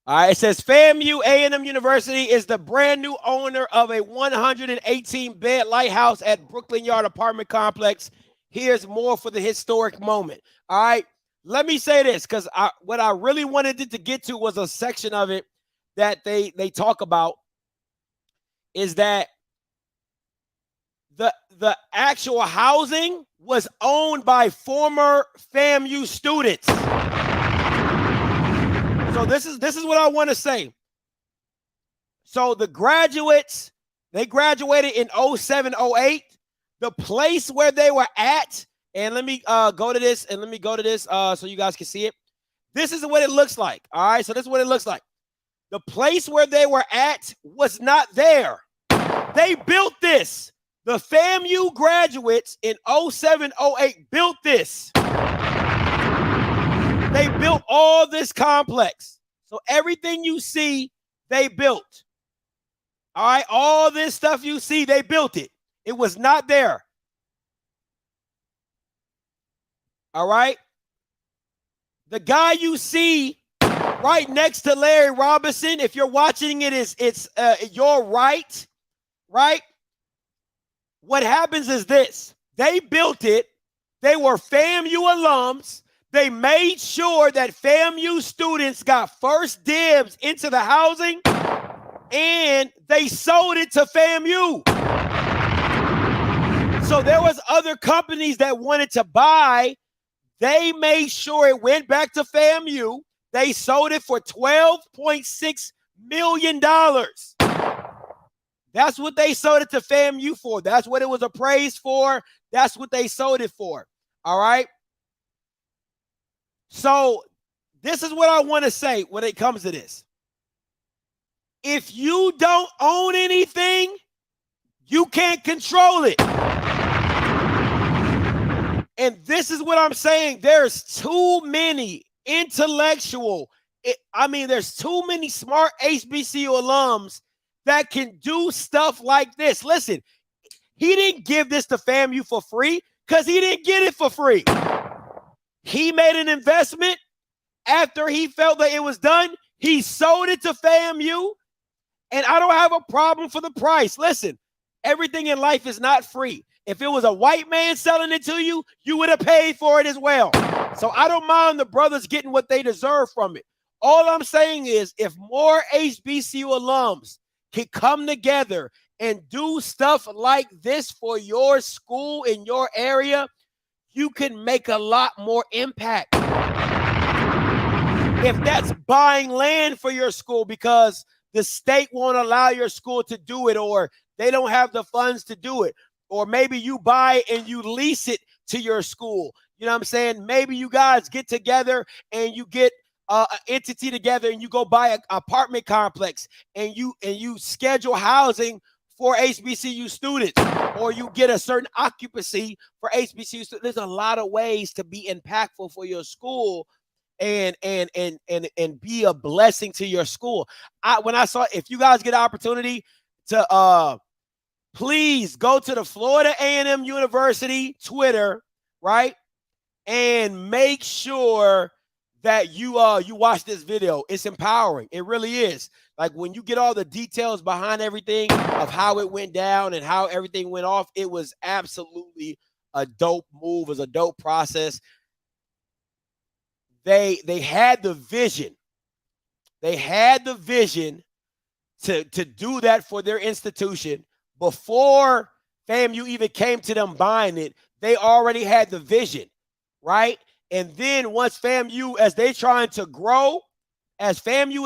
All right, it says FAMU A&M University is the brand new owner of a 118-bed lighthouse at Brooklyn Yard apartment complex. Here's more for the historic moment. All right, let me say this, because what I really wanted it to get to was a section of it that they talk about is that the actual housing was owned by former FAMU students. So this is what I want to say. So the graduates, they graduated in 07, 08. The place where they were at, and let me go to this, so you guys can see it. This is what it looks like. All right, so this is what it looks like. The place where they were at was not there. They built this. The FAMU graduates in 07, 08 built this. They built all this complex. So everything you see, they built. All right, all this stuff you see, they built it. It was not there. All right. The guy you see right next to Larry Robinson, if you're watching it, it's your right, right? What happens is this. They built it. They were FAMU alums. They made sure that FAMU students got first dibs into the housing, and they sold it to FAMU. So there was other companies that wanted to buy. They made sure it went back to FAMU. They sold it for $12.6 million. That's what they sold it to FAMU for. That's what it was appraised for. That's what they sold it for. All right. So this is what I want to say when it comes to this. If you don't own anything, you can't control it. And this is what I'm saying. There's too many intellectual, there's too many smart HBCU alums that can do stuff like this. Listen, he didn't give this to FAMU for free because he didn't get it for free. He made an investment. After he felt that it was done, he sold it to FAMU. And I don't have a problem for the price. Listen, everything in life is not free. If it was a white man selling it to you, you would have paid for it as well. So I don't mind the brothers getting what they deserve from it. All I'm saying is if more HBCU alums can come together and do stuff like this for your school in your area, you can make a lot more impact. If that's buying land for your school because the state won't allow your school to do it, or they don't have the funds to do it, or maybe you buy and you lease it to your school. You know what I'm saying? Maybe you guys get together and you get an entity together and you go buy an apartment complex and you schedule housing for HBCU students, or you get a certain occupancy for HBCU students. There's a lot of ways to be impactful for your school and be a blessing to your school. If you guys get an opportunity to please go to the Florida A&M University Twitter, right? And make sure that you watch this video. It's empowering. It really is. Like when you get all the details behind everything of how it went down and how everything went off, it was absolutely a dope move. It was a dope process. They had the vision. They had the vision to do that for their institution. Before FAMU even came to them buying it, they already had the vision, right? And then once FAMU, as FAMU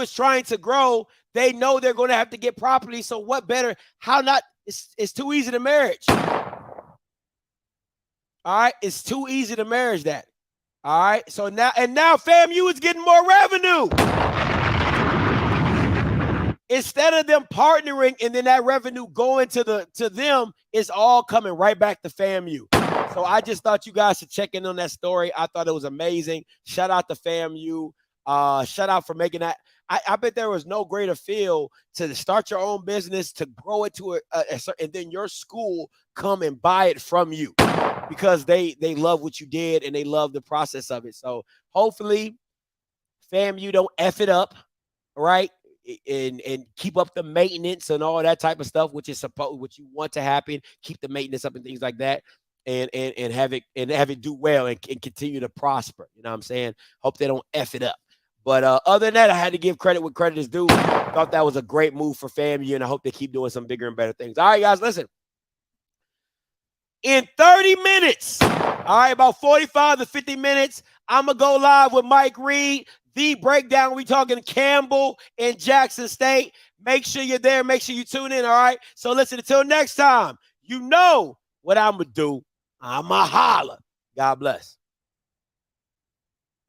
is trying to grow, they know they're going to have to get property. So what better? How not? It's too easy to marriage. All right, it's too easy to marriage that. All right, so now FAMU is getting more revenue. Instead of them partnering and then that revenue going to them, it's all coming right back to FAMU. So I just thought you guys should check in on that story. I thought it was amazing. Shout out to FAMU. Shout out for making that. I bet there was no greater feel to start your own business, to grow it to and then your school come and buy it from you because they love what you did and they love the process of it. So hopefully FAMU don't F it up. right? And keep up the maintenance and all that type of stuff, which you want to happen. Keep the maintenance up and things like that, and have it do well and continue to prosper. You know what I'm saying? Hope they don't F it up. But other than that, I had to give credit what credit is due. Thought that was a great move for FAMU, and I hope they keep doing some bigger and better things. All right, guys, listen. In 30 minutes, all right, about 45 to 50 minutes, I'm going to go live with Mike Reed. The breakdown, we talking Campbell and Jackson State. Make sure you're there. Make sure you tune in, all right? So listen, until next time, you know what I'm going to do. I'm going to holler. God bless.